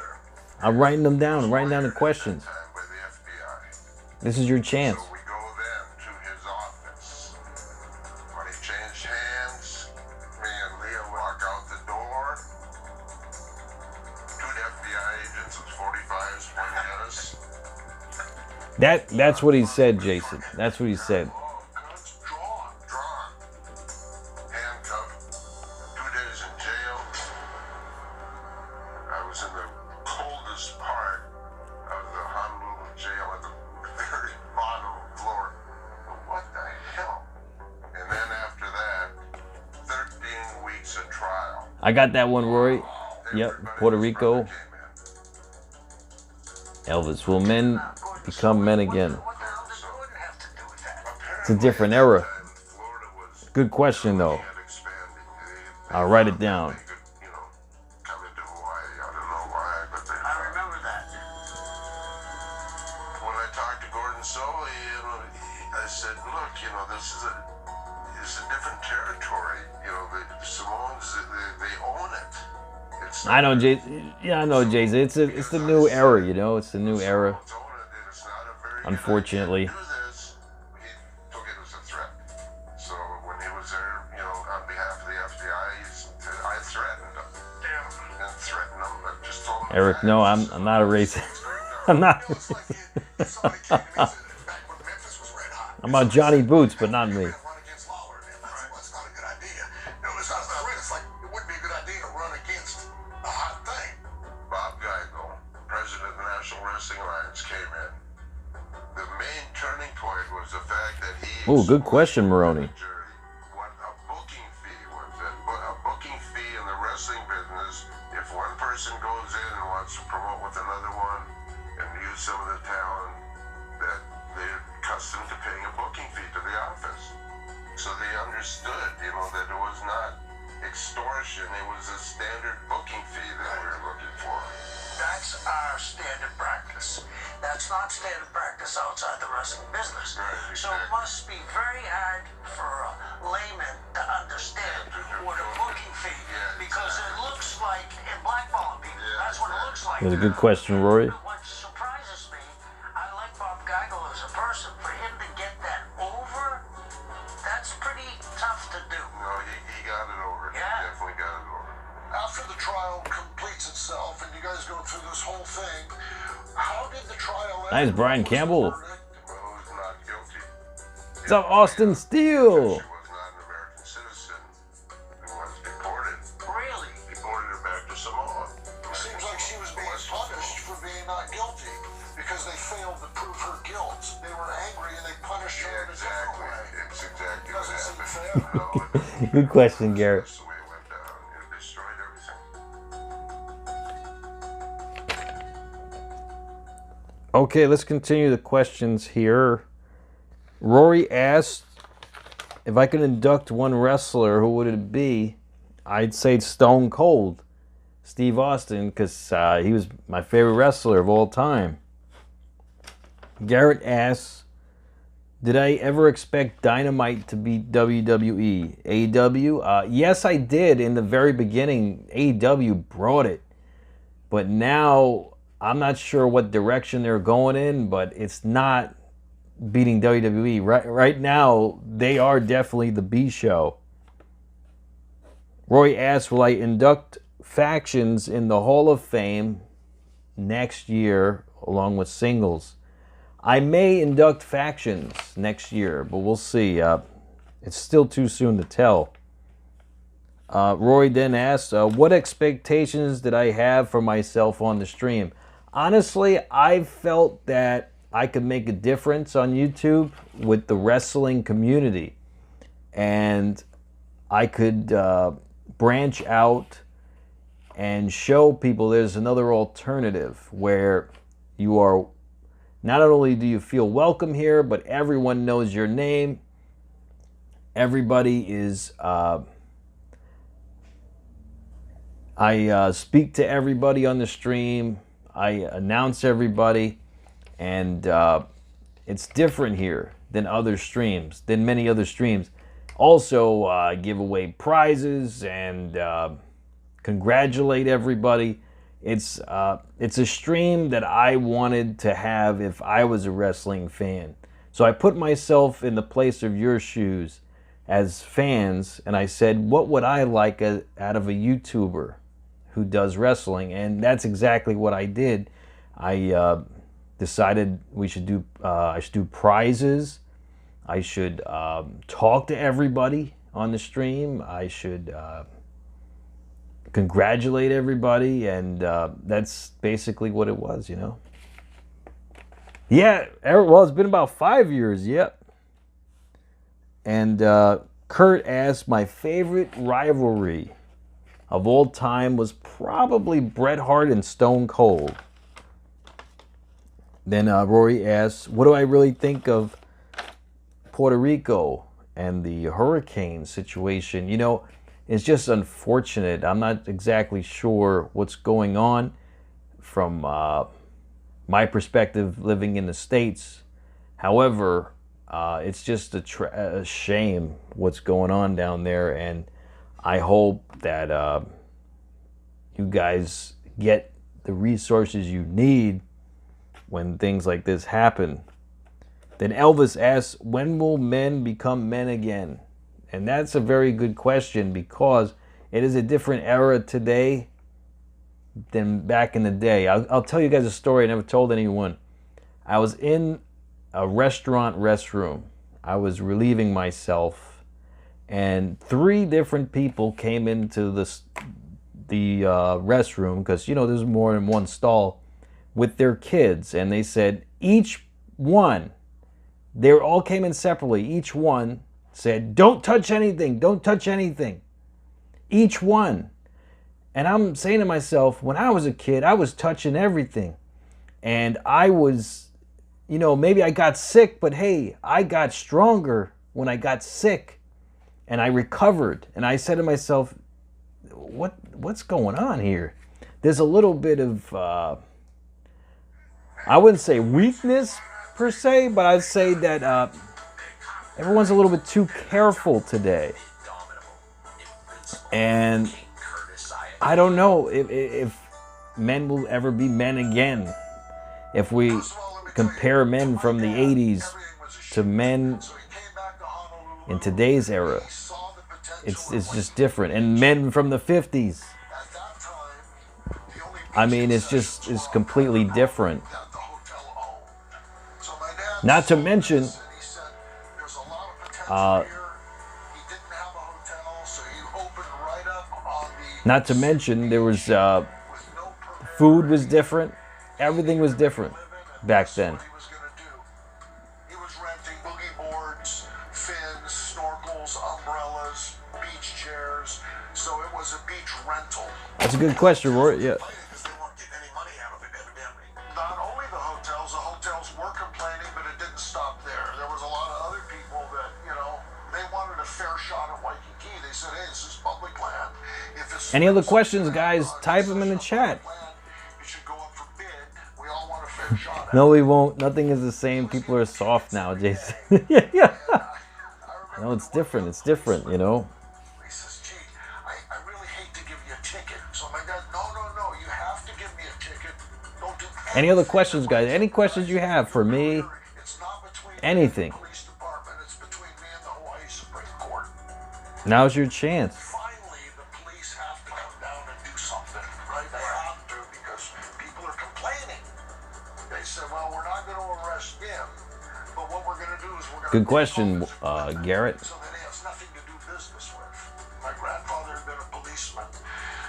I'm writing them down. I'm writing down the questions. Time by the FBI. This is your chance. So we go then to his office. When he changed hands, me and Leah walk out the door. Two FBI agents with 45s pointing at us. That's what he said, Jason. That's what he said. Oh, guns drawn. Handcuffed. 2 days in jail. I was in the coldest part of the Honolulu jail at the very bottom floor. What the hell? And then after that, 13 weeks of trial. I got that one, Rory. Yep, Everybody Puerto was Rico. brother came in. Elvis, will men become men again? What the hell does Gordon have to do with that? It's a different era. Florida was Good question, though. had expanded. I'll write it down. They could, you know, come into Hawaii. I don't know why, but they. I remember that. When I talked to Gordon Soley, you know, I said, look, you know, this is it's a different territory. You know, the Samoans, they own it. It's I know, Jay. Yeah, I know, Jay. It's the new era, you know. It's the new era. Samoans own it, and it's not a very good Unfortunately. idea to do this. He took it as a threat. So when he was there, you know, on behalf of the FBI, I threatened him. And threatened him, but just told him. Eric, no, I'm not a racist. I'm not. It's like if somebody came in and said, back when Memphis was red hot. I'm about Johnny Boots, but not me. Run against Lawler. That's not a good idea. No, it's not a threat. It's like it wouldn't be a good idea to run against a hot thing. Bob Geigel, president of the National Wrestling Alliance, came in. The main turning point was the fact that he. Ooh, good question, Maroney. What a booking fee was. A booking fee in the wrestling business. If one person goes in and wants to promote with another one and use some of the talent, that they're accustomed to paying a booking fee to the office. So they understood, you know, that it was not extortion, it was a standard booking fee that we were looking for. That's our standard practice. That's not standard practice outside the wrestling business. Right, So it must be very hard for a layman to understand what a booking fee, because it looks like in blackballing people. That's what it looks like. That's a good question, Rory. What surprises me, I like Bob Geigel as a person. For him to get that over, that's pretty tough to do. No, he got it over. Yeah. He definitely got it over. After the trial completes itself and you guys go through this whole thing, how did the trial end? Nice, Brian Campbell. Well, who's not guilty? What's up, Austin Steele? She was not an American citizen who was deported. Really? Deported her back to Samoa. Seems like she was being punished for being not guilty because they failed to prove her guilt. They were angry and they punished her in a different Exactly. way. It's exactly what Doesn't seem happened. fair. No, Good question, Garrett. that's the way it went down. It destroyed everything. Okay, let's continue the questions here. Rory asked if I could induct one wrestler, who would it be? I'd say Stone Cold, Steve Austin, because he was my favorite wrestler of all time. Garrett asks, did I ever expect Dynamite to beat WWE? AEW? Yes, I did in the very beginning. AEW brought it. But now, I'm not sure what direction they're going in, but it's not beating WWE. Right now, they are definitely the B show. Roy asks, will I induct factions in the Hall of Fame next year along with singles? I may induct factions next year, but we'll see. It's still too soon to tell. Roy then asks, what expectations did I have for myself on the stream? Honestly, I felt that I could make a difference on YouTube with the wrestling community. And I could branch out and show people there's another alternative where you are, not only do you feel welcome here, but everyone knows your name. Everybody is, I speak to everybody on the stream. I announce everybody. And it's different here than other streams, than many other streams. Also, I give away prizes and congratulate everybody. It's a stream that I wanted to have if I was a wrestling fan. So I put myself in the place of your shoes as fans, and I said, what would I like out of a YouTuber who does wrestling? And that's exactly what I did. I decided I should do prizes. I should talk to everybody on the stream. I should congratulate everybody, and that's basically what it was, you know. Yeah, well, it's been about 5 years, yep. And Kurt asked, my favorite rivalry of all time was probably Bret Hart and Stone Cold. Then Rory asks, what do I really think of Puerto Rico and the hurricane situation? You know, it's just unfortunate. I'm not exactly sure what's going on from my perspective living in the States. However, It's just a shame what's going on down there, and I hope that you guys get the resources you need when things like this happen. Then Elvis asks, when will men become men again? And that's a very good question, because it is a different era today than back in the day. I'll tell you guys a story I never told anyone. I was in a restaurant restroom. I was relieving myself, and 3 different people came into the restroom, because, you know, there's more than one stall, with their kids. And they said each one, they all came in separately. Each one said, don't touch anything, don't touch anything. Each one. And I'm saying to myself, when I was a kid, I was touching everything. And I was, you know, maybe I got sick, but hey, I got stronger when I got sick. And I recovered. And I said to myself, what's going on here? There's a little bit of, I wouldn't say weakness per se, but I'd say that everyone's a little bit too careful today. And I don't know if men will ever be men again. If we compare men from the 80s to men in today's era, it's just different. And men from the 50s, I mean, it's completely different. Not to mention, there was food was different. Everything was different back then. He was renting boogie boards, fins, snorkels, umbrellas, beach chairs. So it was a beach rental. That's a good question, Roy. Yeah. Because they weren't getting any money out of it, evidently. Not only the hotels were complaining, but it didn't stop there. There was a lot of other people that, you know, they wanted a fair shot at Waikiki. They said, hey, this is public land. If it's Any other questions, guys? Type them in the chat. it should go up for bid. We all want a fair shot at No, we won't. Nothing is the same. People are soft now, Jason. Yeah. No, it's different. It's different, you know. He says, gee, I really hate to give you a ticket. So my dad, no, you have to give me a ticket. Don't do Any other questions, guys? Any questions you have for me? It's not between Anything. the police department, it's between me and the Hawaii Supreme Court. Now's your chance. Finally, the police have to come down and do something, right? They have to, because people are complaining. They said, well, we're not going to arrest him, but what we're going to do is we're going to... Good question, Garrett. So that he has nothing to do business with. My grandfather had been a policeman.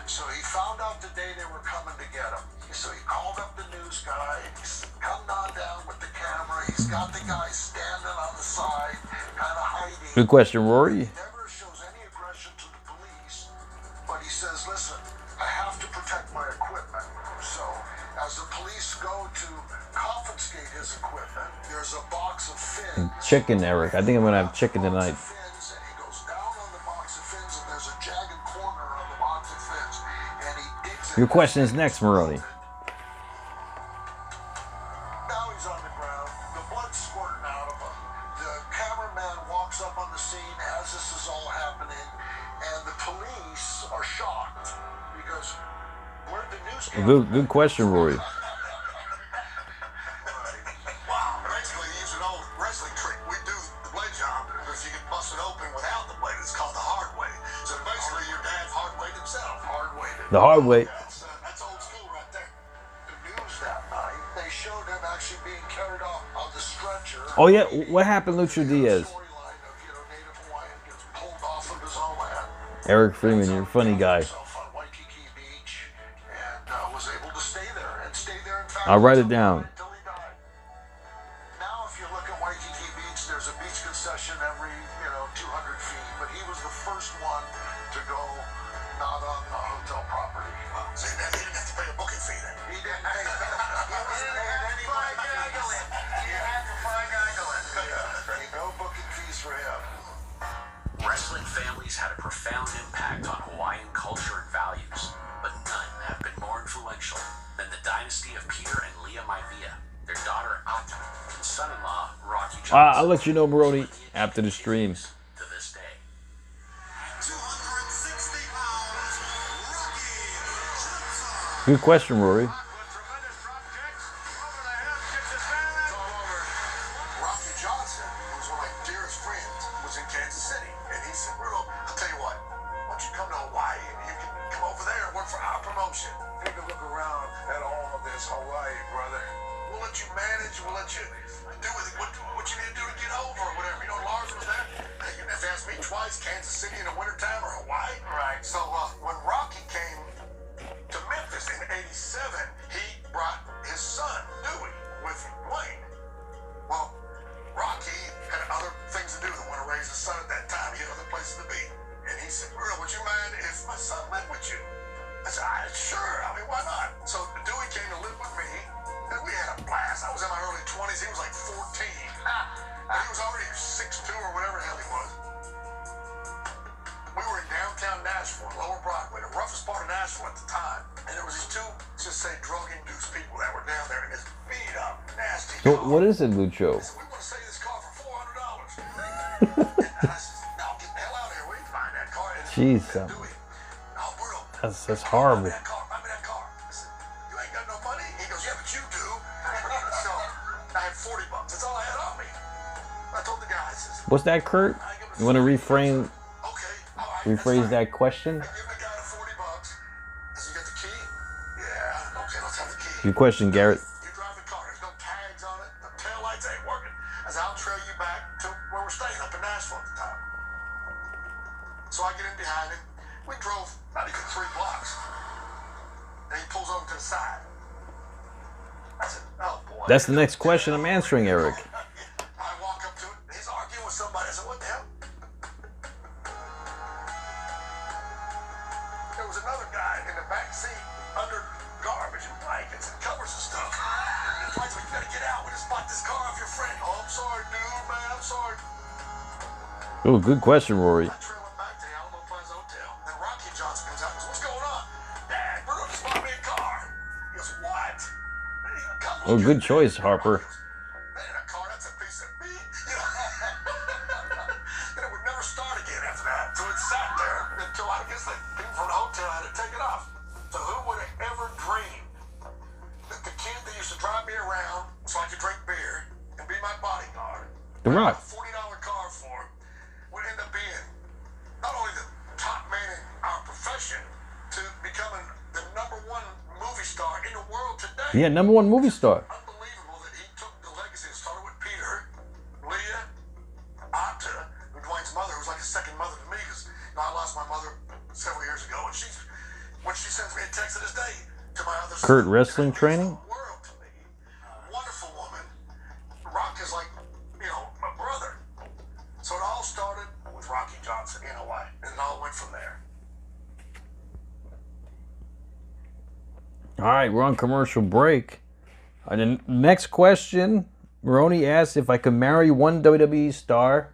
So he found out the day they were coming to get him. So he called up the news guy. He's come on down with the camera. He's got the guy standing on the side, kind of hiding. Good question, Rory. Never shows any aggression to the police, but he says, listen, I have to protect my equipment. So as the police go to confiscate his equipment, there's a box of fins. Chicken, Eric. I think I'm gonna have chicken tonight. Fins, and he goes down on the box of fins, and there's a jagged corner on the box of fins, and he digs Your it. question is next, Maroni. Now he's on the ground, the blood's squirting out of him. The cameraman walks up on the scene as this is all happening, and the police are shocked because where'd the news Good question, Rory. Wow, basically use an old wrestling trick. We do the blade job, but if you can bust it open without the blade, it's called the hard way. So basically your dad hard weighted himself. Hard weighted. The hard way. That's old school right there. The news that night, they showed him actually being carried off on the stretcher. Oh yeah, what happened, Lucha Diaz? Storyline of, you know, Native Hawaiian gets pulled off of his own land. Eric Freeman, you're a funny guy. Himself on Waikiki Beach and was able to stay there and stay there. In fact, I'll write it down. until he died. Now, if you look at Waikiki Beach, there's a beach concession every 200 feet. But he was the first one to go not on the hotel property. See, he didn't have to pay a booking fee then. He didn't pay. He wasn't paying anybody. You had to finagle it. No booking fees for him. Wrestling families had a profound impact on Hawaiian culture and values, but none have been more influential than the dynasty of Peter and Leah Maivia. Their their daughter Atta and son-in-law Rocky Johnson. I'll let you know, Maroney, after the stream. To this day. 260 pounds, Rocky Johnson. Good question, Rory. With tremendous drop kicks, over the head, kicks his man. It's all over. Rocky Johnson, who was one of my dearest friends, was in Kansas City. And he said, Bruno, I'll tell you what, why don't you come to Hawaii and you can come over there and work for our promotion. Take a look around at all of this Hawaii, brother. We'll let you manage, we'll let you do with it what you need to do to get over or whatever. You know, Lars was there. You didn't have to ask me twice, Kansas City in the wintertime or Hawaii. Right. So when Rocky came to Memphis in '87, he brought his son, Dewey, with Wayne. Well, Rocky had other things to do than want to raise his son at that time. He had other places to be. And he said, Bruno, would you mind if my son lived with you? I said, sure. I mean, why not? So Dewey came to live with me, and we had a blast. I was in my early 20s. He was like 14. And he was already 6'2" or whatever the hell he was. We were in downtown Nashville, Lower Broadway, the roughest part of Nashville at the time. And there was these two, just say, drug-induced people that were down there in this beat-up, nasty So, car. what is it, Lucho? I said, we want to sell this car for $400. And I said, no, get the hell out of here. We ain't buying that car. And Jeez, Dewey, no, Bruno, that's horrible. buy me that car. I said, you ain't got no money? He goes, yeah, but you do. So I had $40. That's all I had on me. I told the guy, I says, What's that, Kurt? You want to rephrase okay, all right, that's fine. that question? I give the guy the $40. I said, you got the key? Yeah, okay, let's have the key. Good question, Garrett. You drive the car. There's no tags on it. The tail lights ain't working. I said, I'll trail you back to where we're staying up in Nashville at the time. So I get in behind him. We drove not even 3 blocks. And he pulls over to the side. I said, oh boy. That's the next question I'm answering, Eric. I walk up to it. He's arguing with somebody. I said, what the hell? There was another guy in the back seat under garbage and blankets and covers and stuff. And the like, you gotta get out. We just bought this car off your friend. Oh, I'm sorry, dude, man. I'm sorry. Oh, good question, Rory. I trail him back to the Alamo Plaza Hotel. Then Rocky Johnson comes out and goes, what's going on? Dad, Bruno just bought me a car. He goes, what? Oh, good choice, Harper. Man, a car, that's a piece of meat. You know? And it would never start again after that. So it sat there until I guess the people from the hotel had to take it off. So who would have ever dreamed that the kid that used to drive me around so I could drink beer and be my bodyguard, The Rock. a $40 car for him, would end up being not only the top man in our profession to becoming the #1 movie star in the world today. Yeah, #1 movie star. Unbelievable that he took the legacy and started with Peter, Leah, Atta, and Dwayne's mother, who was like a second mother to me, because I lost my mother several years ago, and when she sends me a text to this day to my other Kurt, son, wrestling it means training? the world to me. Wonderful woman. Rock is like, my brother. So it all started with Rocky Johnson in Hawaii, and it all went from there. All right, we're on commercial break. The next question, Maroney asked if I could marry one WWE star,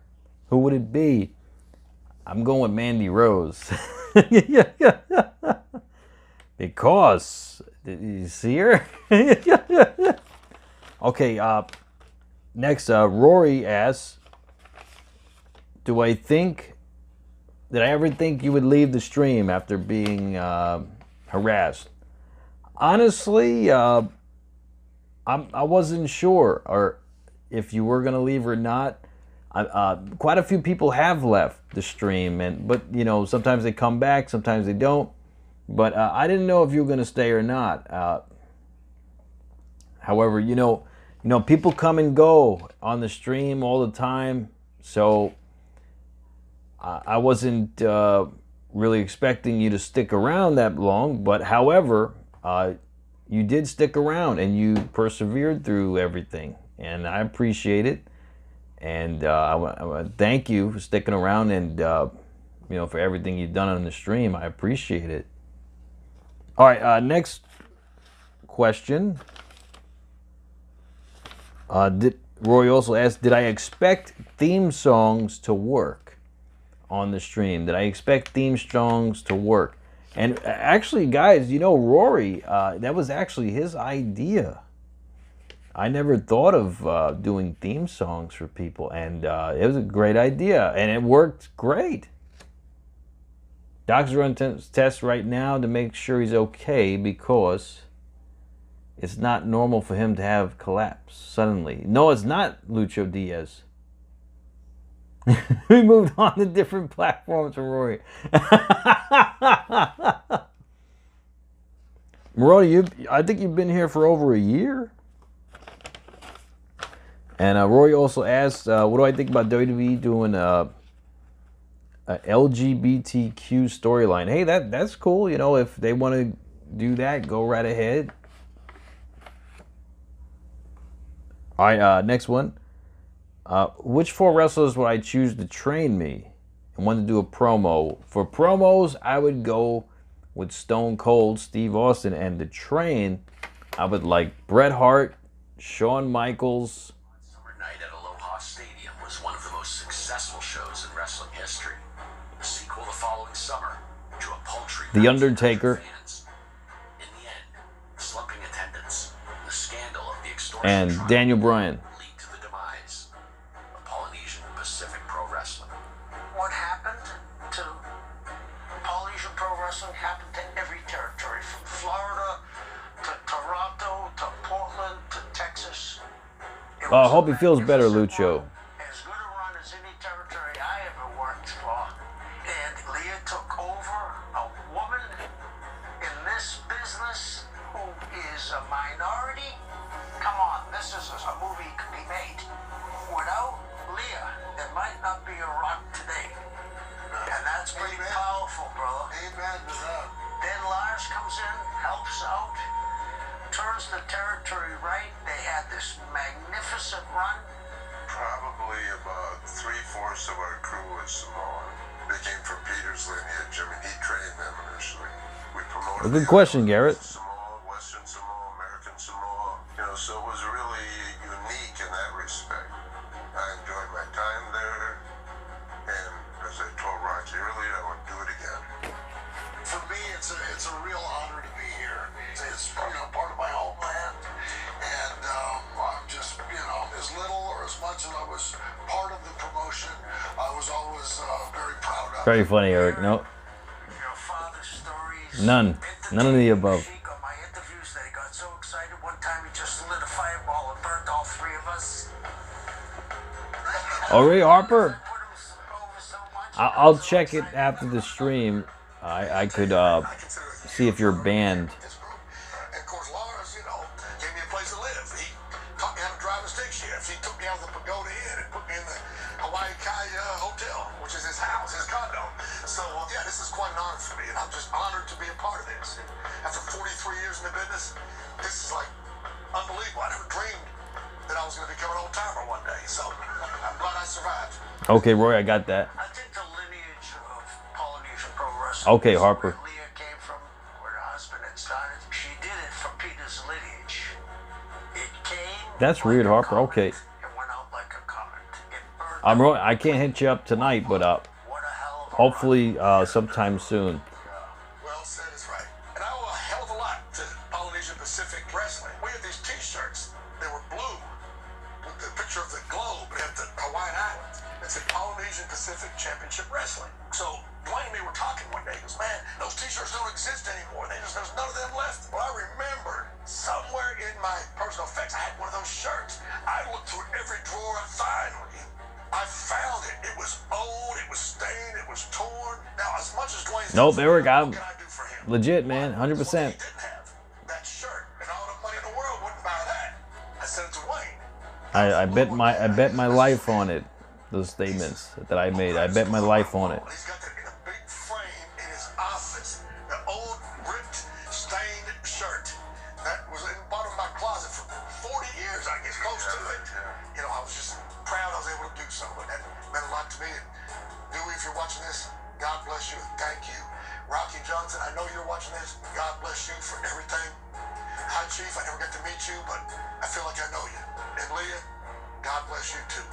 who would it be? I'm going with Mandy Rose. Because, did you see her? Okay, next, Rory asks, did I ever think you would leave the stream after being harassed? Honestly, I wasn't sure or if you were gonna leave or not. Quite a few people have left the stream, but sometimes they come back, sometimes they don't. But I didn't know if you were gonna stay or not. However, people come and go on the stream all the time, so I wasn't really expecting you to stick around that long. But however, you did stick around and you persevered through everything, and I appreciate it. And I want to thank you for sticking around and for everything you've done on the stream. I appreciate it. All right, next question. Roy also asked, did I expect theme songs to work on the stream? Did I expect theme songs to work? And actually, guys, Rory, that was actually his idea. I never thought of doing theme songs for people, and it was a great idea, and it worked great. Doc's running tests right now to make sure he's okay because it's not normal for him to have collapse suddenly. No, it's not, Lucho Diaz. We moved on to different platforms from Rory. Rory, I think you've been here for over a year. And Rory also asked, what do I think about WWE doing a LGBTQ storyline? Hey, that's cool. You know, if they want to do that, go right ahead. All right, next one. Which 4 wrestlers would I choose to train me and want to do a promo? For promos, I would go with Stone Cold, Steve Austin, and to train, I would like Bret Hart, Shawn Michaels. Summer night at Aloha Stadium was one of the most successful shows in wrestling history. The sequel the following summer drew a paltry The Undertaker. fans. In the end, slumping attendance, the scandal of the extortion And trial Daniel Bryan. lead to the demise of Polynesian Pacific Pro Wrestling. What happened to Polynesian Pro Wrestling happened to every territory, from Florida to Toronto to Portland to Texas. It I was hope a he feels better, magnificent Lucho. run, as good a run as any territory I ever worked for. And Leah took over a woman in this business who is a minority. Come on, this is a movie could be made. Without Leah, there might not be a Rock today. And that's pretty Amen. powerful, brother. Amen to that. Then Lars comes in, helps out, turns the territory right. They had this magnificent run. Probably about 3/4 of our crew was Samoan. They came from Peter's lineage. I mean, he trained them initially. We promoted. A good question, Garrett. Samoa, Western Samoa, American Samoa. You know, so it was really unique in that respect. I enjoyed my time there, and as I told Rocky earlier, I would do it again. For me, it's a real honor to be here. It's part of my homeland, and I'm just as little or as much as I was part of the promotion, I was always very proud of. Very funny, Eric. No, Your father's stories. none of the above. On my interviews, they got so excited. One time he just lit a fireball and burnt all 3 of us. Oh, Ray Harper. Put him over so much. I'll check it after the stream. I could see if you're banned. This group. And of course, Lars, gave me a place to live. He taught me how to drive a stick shift. He took me out of the Pagoda Inn and put me in the Hawaii Kai Hotel, which is his house, his condo. So, yeah, this is quite an honor for me, and I'm just honored to be a part of this. And after 43 years in the business, this is like unbelievable. I never dreamed that I was going to become an old timer one day. So, I'm glad I survived. Okay, Roy, I got that. I think the lineage of Polynesian Pro Wrestling. Okay, is Harper. Where Leah came from, where her husband had started. She did it from Peter's lineage. It came. That's like weird, a Harper. comet. Okay. It went out like a comet. It burned I'm up. Roy. I can't hit you up tonight, but What a hell of a hopefully sometime soon. Well said is right. And I owe a hell of a lot to Polynesian Pacific Wrestling. We had these t-shirts. They were blue with the picture of the globe at the Hawaiian Islands. It said Polynesian Pacific Championship Wrestling. So Dwayne and me were talking one day. He goes, man, those t-shirts don't exist anymore. There's none of them left. Well, I remembered somewhere in my personal effects, I had one of those shirts. I looked through every drawer and finally I found it. It was old, it was stained, it was torn. Now, as much as Dwayne's Nope, Eric, I'm what can I do for him? legit, man, Well, 100%. he didn't have that shirt, and all the money in the world wouldn't buy that. I sent it to Wayne. I bet my life on it. Those statements that I made. I bet my life on it. He's got that in a big frame in his office. The old, ripped, stained shirt that was in the bottom of my closet for 40 years, I guess, close to it. I was just proud I was able to do so. And that meant a lot to me. And Dewey, if you're watching this, God bless you. Thank you. Rocky Johnson, I know you're watching this. God bless you for everything. Hi, Chief. I never got to meet you, but I feel like I know you. And Leah, God bless you too.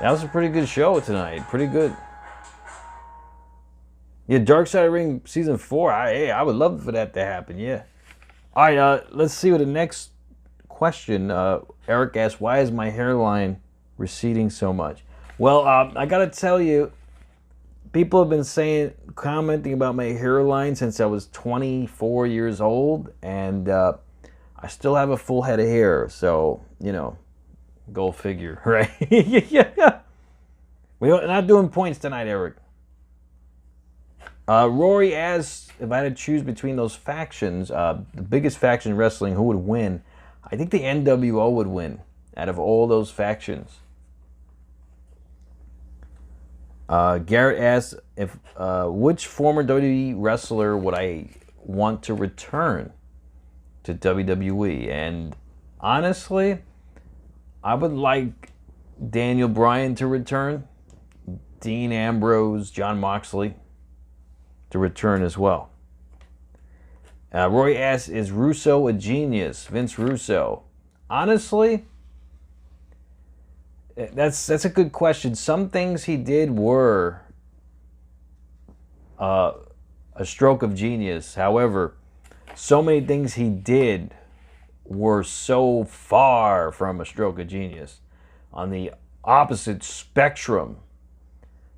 That was a pretty good show tonight. Pretty good. Yeah, Dark Side of the Ring season 4. I would love for that to happen. Yeah. All right. Let's see what the next question. Eric asked, why is my hairline receding so much? Well, I gotta tell you, people have been commenting about my hairline since I was 24 years old, and I still have a full head of hair, so, you know, go figure, right? Yeah. We're not doing points tonight, Eric. Rory asked if I had to choose between those factions, the biggest faction in wrestling, who would win? I think the NWO would win out of all those factions. Garrett asked if which former WWE wrestler would I want to return to WWE, and honestly, I would like Daniel Bryan to return, Dean Ambrose, Jon Moxley to return as well. Roy asks, is Russo a genius? Vince Russo. Honestly, that's a good question. Some things he did were a stroke of genius. However, so many things he did were so far from a stroke of genius, on the opposite spectrum.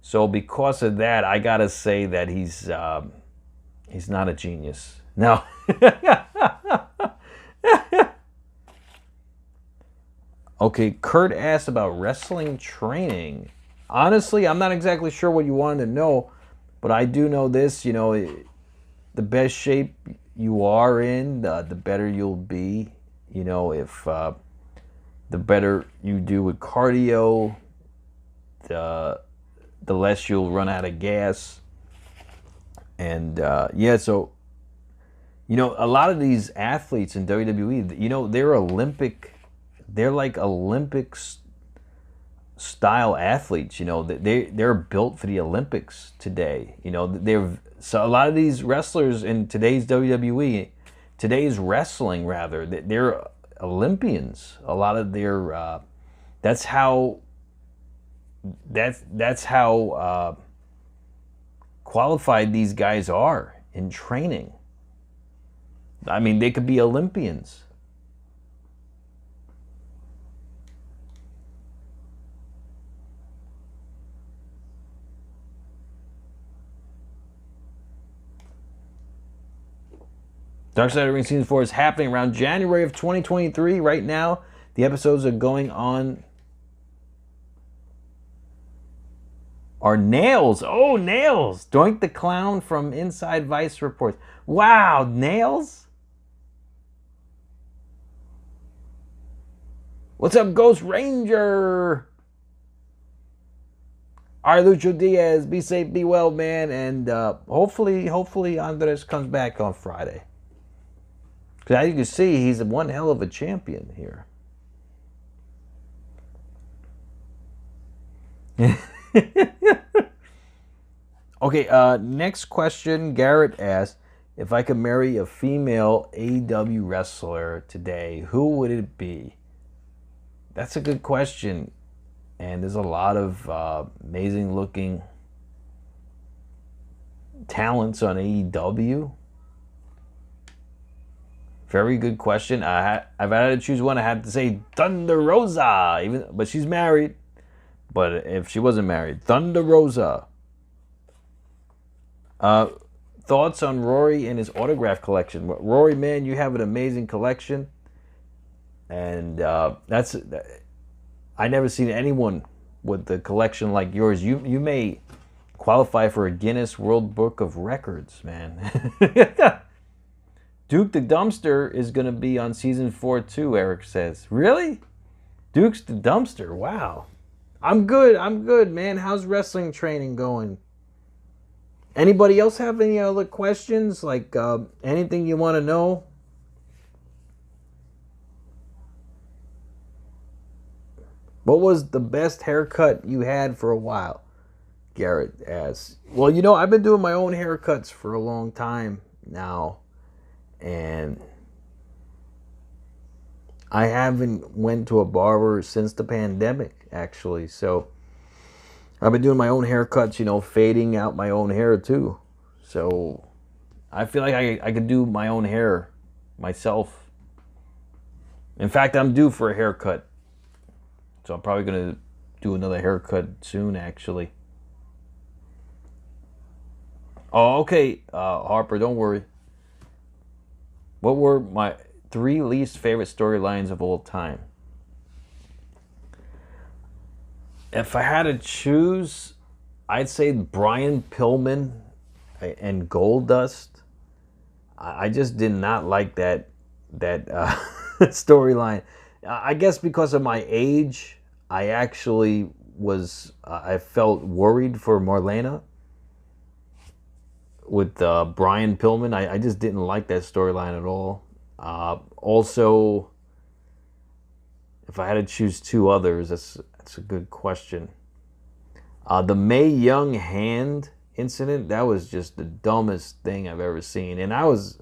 So because of that, I gotta say that he's not a genius. No. Okay, Kurt asked about wrestling training. Honestly, I'm not exactly sure what you wanted to know, but I do know this, you know, the best shape you are in, the better you'll be. You know, if the better you do with cardio, the less you'll run out of gas. And yeah, so, you know, a lot of these athletes in WWE, you know, they're like Olympics style athletes. You know, they're built for the Olympics today. You know, so a lot of these wrestlers in today's WWE, today's wrestling rather, they're Olympians. A lot of their that's how qualified these guys are in training. I mean, they could be Olympians. Dark Side of the Ring Season 4 is happening around January of 2023. Right now, the episodes are going on. Are Nails. Oh, Nails. Doink the Clown from Inside Vice reports. Wow, Nails? What's up, Ghost Ranger? All right, Lucho Diaz, be safe, be well, man. And hopefully Andres comes back on Friday. Because as you can see, he's one hell of a champion here. Okay, next question. Garrett asked, if I could marry a female AEW wrestler today, who would it be? That's a good question. And there's a lot of amazing looking talents on AEW. Very good question. I've had to choose one. I had to say Thunder Rosa, but she's married. But if she wasn't married, Thunder Rosa. Thoughts on Rory and his autograph collection? Rory, man, you have an amazing collection, and I never seen anyone with a collection like yours. You may qualify for a Guinness World Book of Records, man. Duke the Dumpster is going to be on season 4 too, Eric says. Really? Duke's the Dumpster. Wow. I'm good, man. How's wrestling training going? Anybody else have any other questions? Like anything you want to know? What was the best haircut you had for a while? Garrett asks. Well, you know, I've been doing my own haircuts for a long time now. And I haven't went to a barber since the pandemic, actually. So I've been doing my own haircuts, you know, fading out my own hair too. So I feel like I could do my own hair myself. In fact, I'm due for a haircut. So I'm probably going to do another haircut soon, actually. Oh, okay, Harper, don't worry. What were my 3 least favorite storylines of all time? If I had to choose, I'd say Brian Pillman and Goldust. I just did not like that storyline. I guess because of my age, I actually was, I felt worried for Marlena with Brian Pillman. I just didn't like that storyline at all. Also, if I had to choose 2 others, that's a good question. The Mae Young hand incident, that was just the dumbest thing I've ever seen. And I was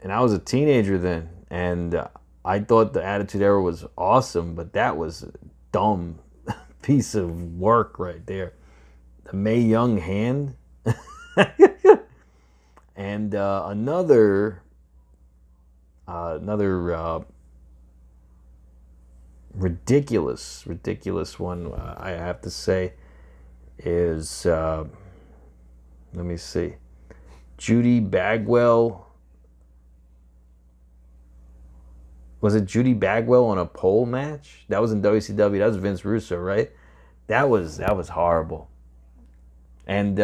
a teenager then, and I thought the Attitude Era was awesome, but that was a dumb piece of work right there. The Mae Young hand. And another ridiculous one, I have to say, is let me see, Judy Bagwell. Was it Judy Bagwell on a pole match? That was in WCW. That was Vince Russo, right? That was horrible. And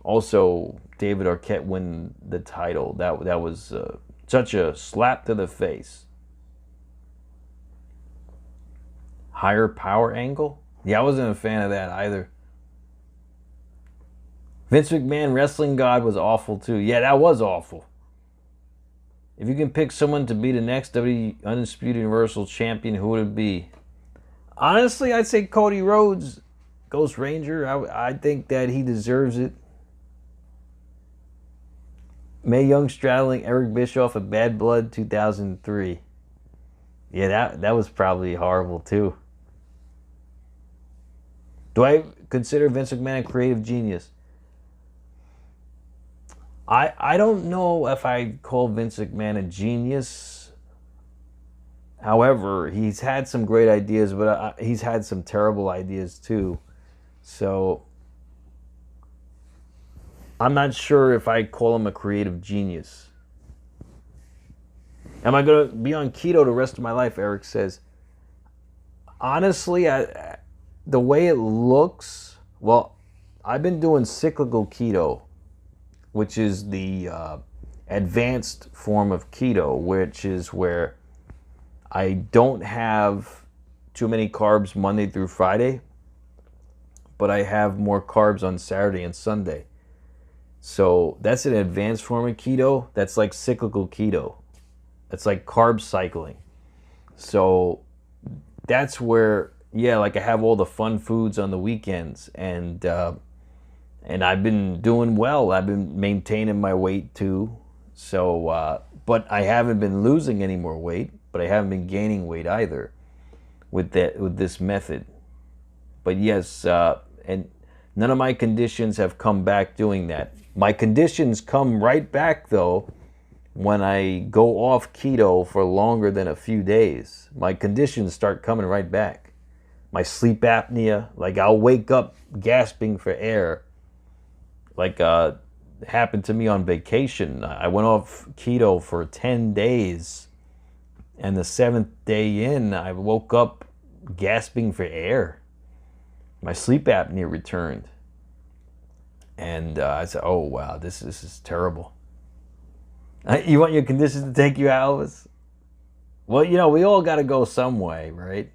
also David Arquette win the title. That was such a slap to the face. Higher power angle? Yeah, I wasn't a fan of that either. Vince McMahon, Wrestling God, was awful too. Yeah, that was awful. If you can pick someone to be the next Undisputed Universal Champion, who would it be? Honestly, I'd say Cody Rhodes, Ghost Ranger. I think that he deserves it. Mae Young straddling Eric Bischoff at Bad Blood 2003. Yeah, that was probably horrible too. Do I consider Vince McMahon a creative genius? I don't know if I call Vince McMahon a genius. However, he's had some great ideas, but he's had some terrible ideas too. So I'm not sure if I call him a creative genius. Am I going to be on keto the rest of my life, Eric says. Honestly, the way it looks, well, I've been doing cyclical keto, which is the advanced form of keto, which is where I don't have too many carbs Monday through Friday, but I have more carbs on Saturday and Sunday. So that's an advanced form of keto. That's like cyclical keto. That's like carb cycling. So that's where, yeah, like I have all the fun foods on the weekends, and I've been doing well. I've been maintaining my weight too. So, but I haven't been losing any more weight, but I haven't been gaining weight either with this method. But yes, and none of my conditions have come back doing that. My conditions come right back though when I go off keto for longer than a few days. My conditions start coming right back. My sleep apnea, like I'll wake up gasping for air. Like happened to me on vacation. I went off keto for 10 days, and the 7th day in, I woke up gasping for air. My sleep apnea returned, and I said, "Oh wow, this is terrible." You want your conditions to take you out, Elvis? Well, you know, we all got to go some way, right?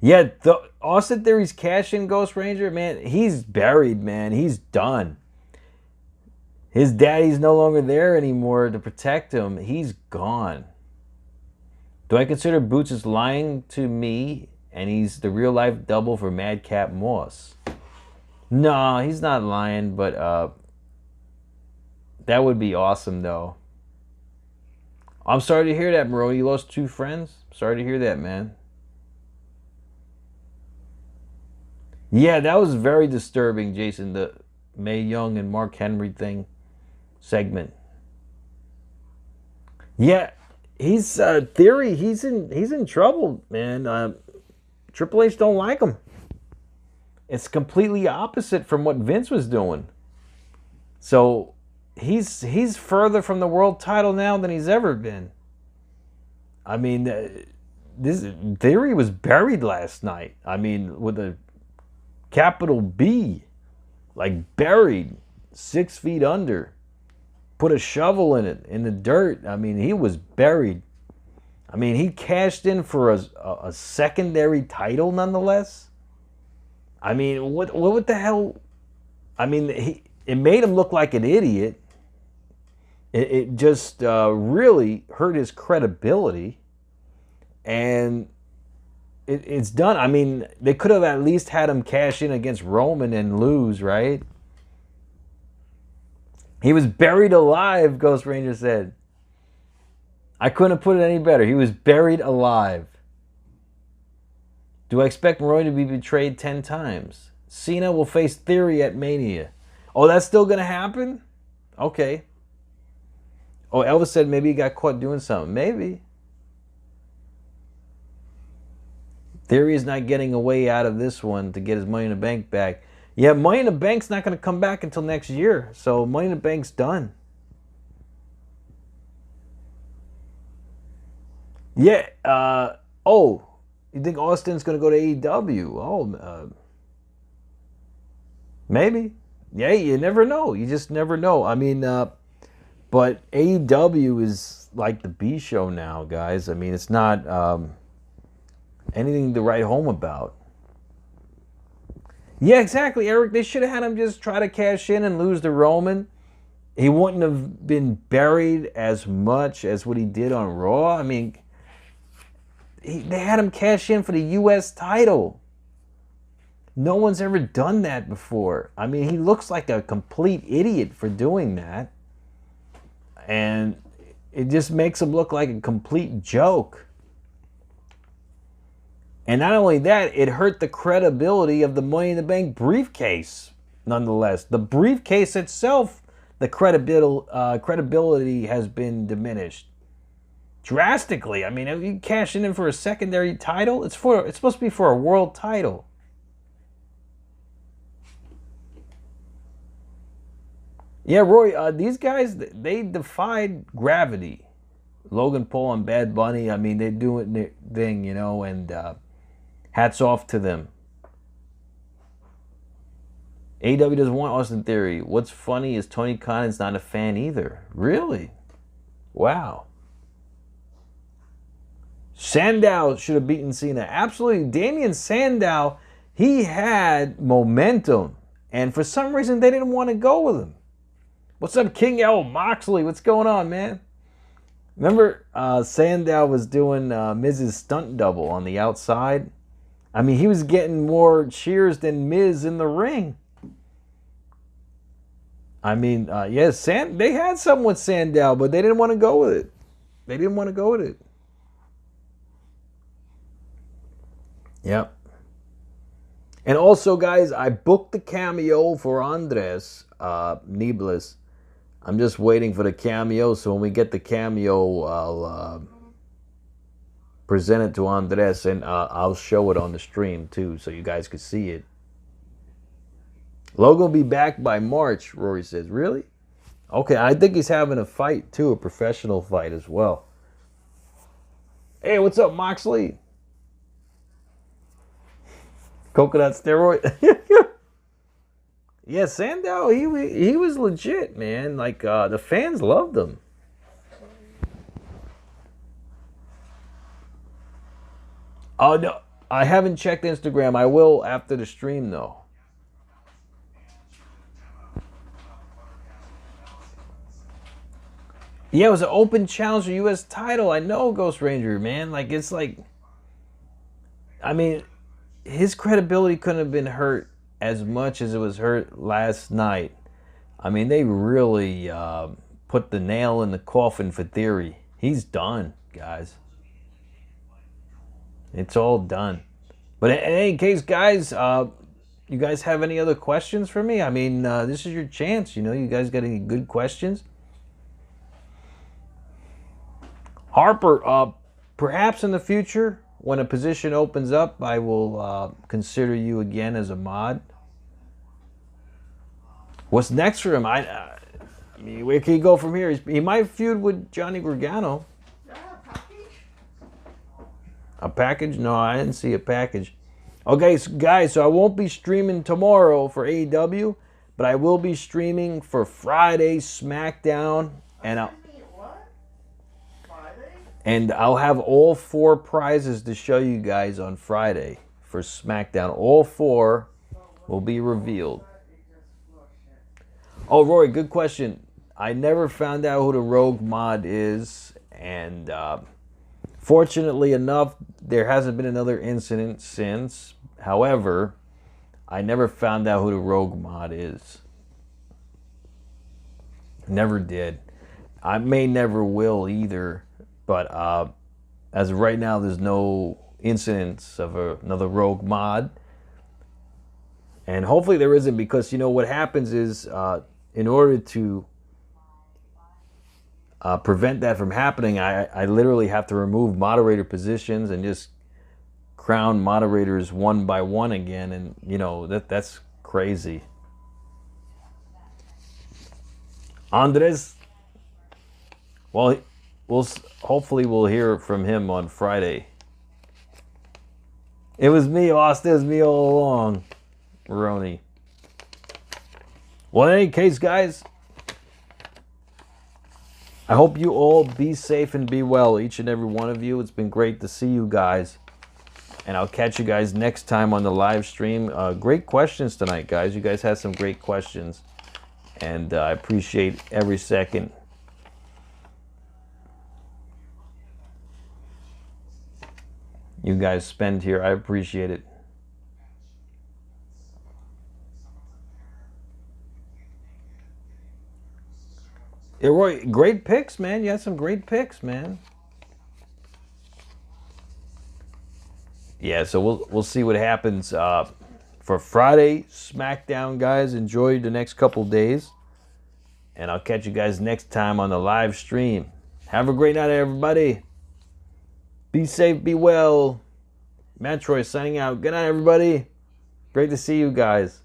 Yeah, the Austin Theory's cash-in Ghost Ranger, man, he's buried, man. He's done. His daddy's no longer there anymore to protect him. He's gone. Do I consider Boots as lying to me and he's the real-life double for Madcap Moss? No, he's not lying, but that would be awesome, though. I'm sorry to hear that, Marody. You lost 2 friends? Sorry to hear that, man. Yeah, that was very disturbing, Jason, the Mae Young and Mark Henry thing segment. Yeah, he's Theory. He's in trouble, man. Triple H don't like him. It's completely opposite from what Vince was doing. So he's further from the world title now than he's ever been. I mean, this Theory was buried last night. I mean, with a capital B, like buried 6 feet under. Put a shovel in it, in the dirt. I mean, he was buried. I mean, he cashed in for a secondary title nonetheless. I mean, what the hell? I mean, it made him look like an idiot. It just really hurt his credibility. And it's done. I mean, they could have at least had him cash in against Roman and lose, right? He was buried alive, Ghost Ranger said. I couldn't have put it any better. He was buried alive. Do I expect Roy to be betrayed 10 times? Cena will face Theory at Mania. Oh, that's still going to happen? Okay. Oh, Elvis said maybe he got caught doing something. Maybe. Theory is not getting a way out of this one to get his Money in the Bank back. Yeah, Money in the Bank's not going to come back until next year. So Money in the Bank's done. Yeah. Oh, you think Austin's going to go to AEW? Oh, maybe. Yeah, you never know. You just never know. I mean, but AEW is like the B show now, guys. I mean, it's not anything to write home about. Yeah, exactly, Eric. They should have had him just try to cash in and lose to Roman. He wouldn't have been buried as much as what he did on Raw. I mean, they had him cash in for the U.S. title. No one's ever done that before. I mean, he looks like a complete idiot for doing that. And it just makes him look like a complete joke. And not only that, it hurt the credibility of the Money in the Bank briefcase, nonetheless. The briefcase itself, the credibility has been diminished drastically. I mean, if you cash in for a secondary title, it's supposed to be for a world title. Yeah, Roy, these guys, they defied gravity. Logan Paul and Bad Bunny, I mean, they're doing their thing, you know, and hats off to them. AEW doesn't want Austin Theory. What's funny is Tony Khan's not a fan either. Really? Wow. Sandow should have beaten Cena. Absolutely. Damian Sandow, he had momentum. And for some reason, they didn't want to go with him. What's up, King L. Moxley? What's going on, man? Remember, Sandow was doing Miz's stunt double on the outside? I mean, he was getting more cheers than Miz in the ring. I mean, yes, they had something with Sandow, but they didn't want to go with it. They didn't want to go with it. Yep. And also, guys, I booked the cameo for Andres Niblis. I'm just waiting for the cameo, so when we get the cameo, I'll present it to Andres, and I'll show it on the stream, too, so you guys can see it. Logan will be back by March, Rory says. Really? Okay, I think he's having a fight, too, a professional fight as well. Hey, what's up, Moxley? Coconut steroid? Yeah, Sandow, he was legit, man. Like, the fans loved him. Oh, no, I haven't checked Instagram. I will after the stream, though. Yeah, it was an open challenge for U.S. title. I know, Ghost Ranger, man. Like, it's like, I mean, his credibility couldn't have been hurt as much as it was hurt last night. I mean, they really put the nail in the coffin for Theory. He's done, guys. It's all done. But in any case, guys, you guys have any other questions for me? I mean, this is your chance. You know, you guys got any good questions? Harper, perhaps in the future, when a position opens up, I will consider you again as a mod. What's next for him? I mean, where can he go from here? He might feud with Johnny Gargano. A package? No, I didn't see a package. Okay, so guys, so I won't be streaming tomorrow for AEW, but I will be streaming for Friday SmackDown, and I'll have all 4 prizes to show you guys on Friday for SmackDown. All 4 will be revealed. Oh, Roy, good question. I never found out who the Rogue Mod is, and fortunately enough, there hasn't been another incident since. However, I never found out who the Rogue Mod is. Never did. I may never will either, but as of right now, there's no incidents of another Rogue Mod. And hopefully there isn't, because, you know, what happens is in order to prevent that from happening, I literally have to remove moderator positions and just crown moderators one by one again, and you know that's crazy. Andres, well, hopefully we'll hear from him on Friday. It was me, Austin. It was me all along, Roni. Well, in any case, guys, I hope you all be safe and be well, each and every one of you. It's been great to see you guys. And I'll catch you guys next time on the live stream. Great questions tonight, guys. You guys had some great questions. And I appreciate every second. You guys spend here. I appreciate it. Yeah, Roy, great picks, man. You had some great picks, man. Yeah, so we'll see what happens for Friday SmackDown, guys. Enjoy the next couple days, and I'll catch you guys next time on the live stream. Have a great night, everybody. Be safe, be well. MATTROISE signing out. Good night, everybody. Great to see you guys.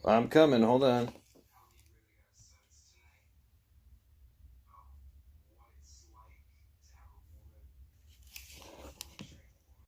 I'm coming. Hold on.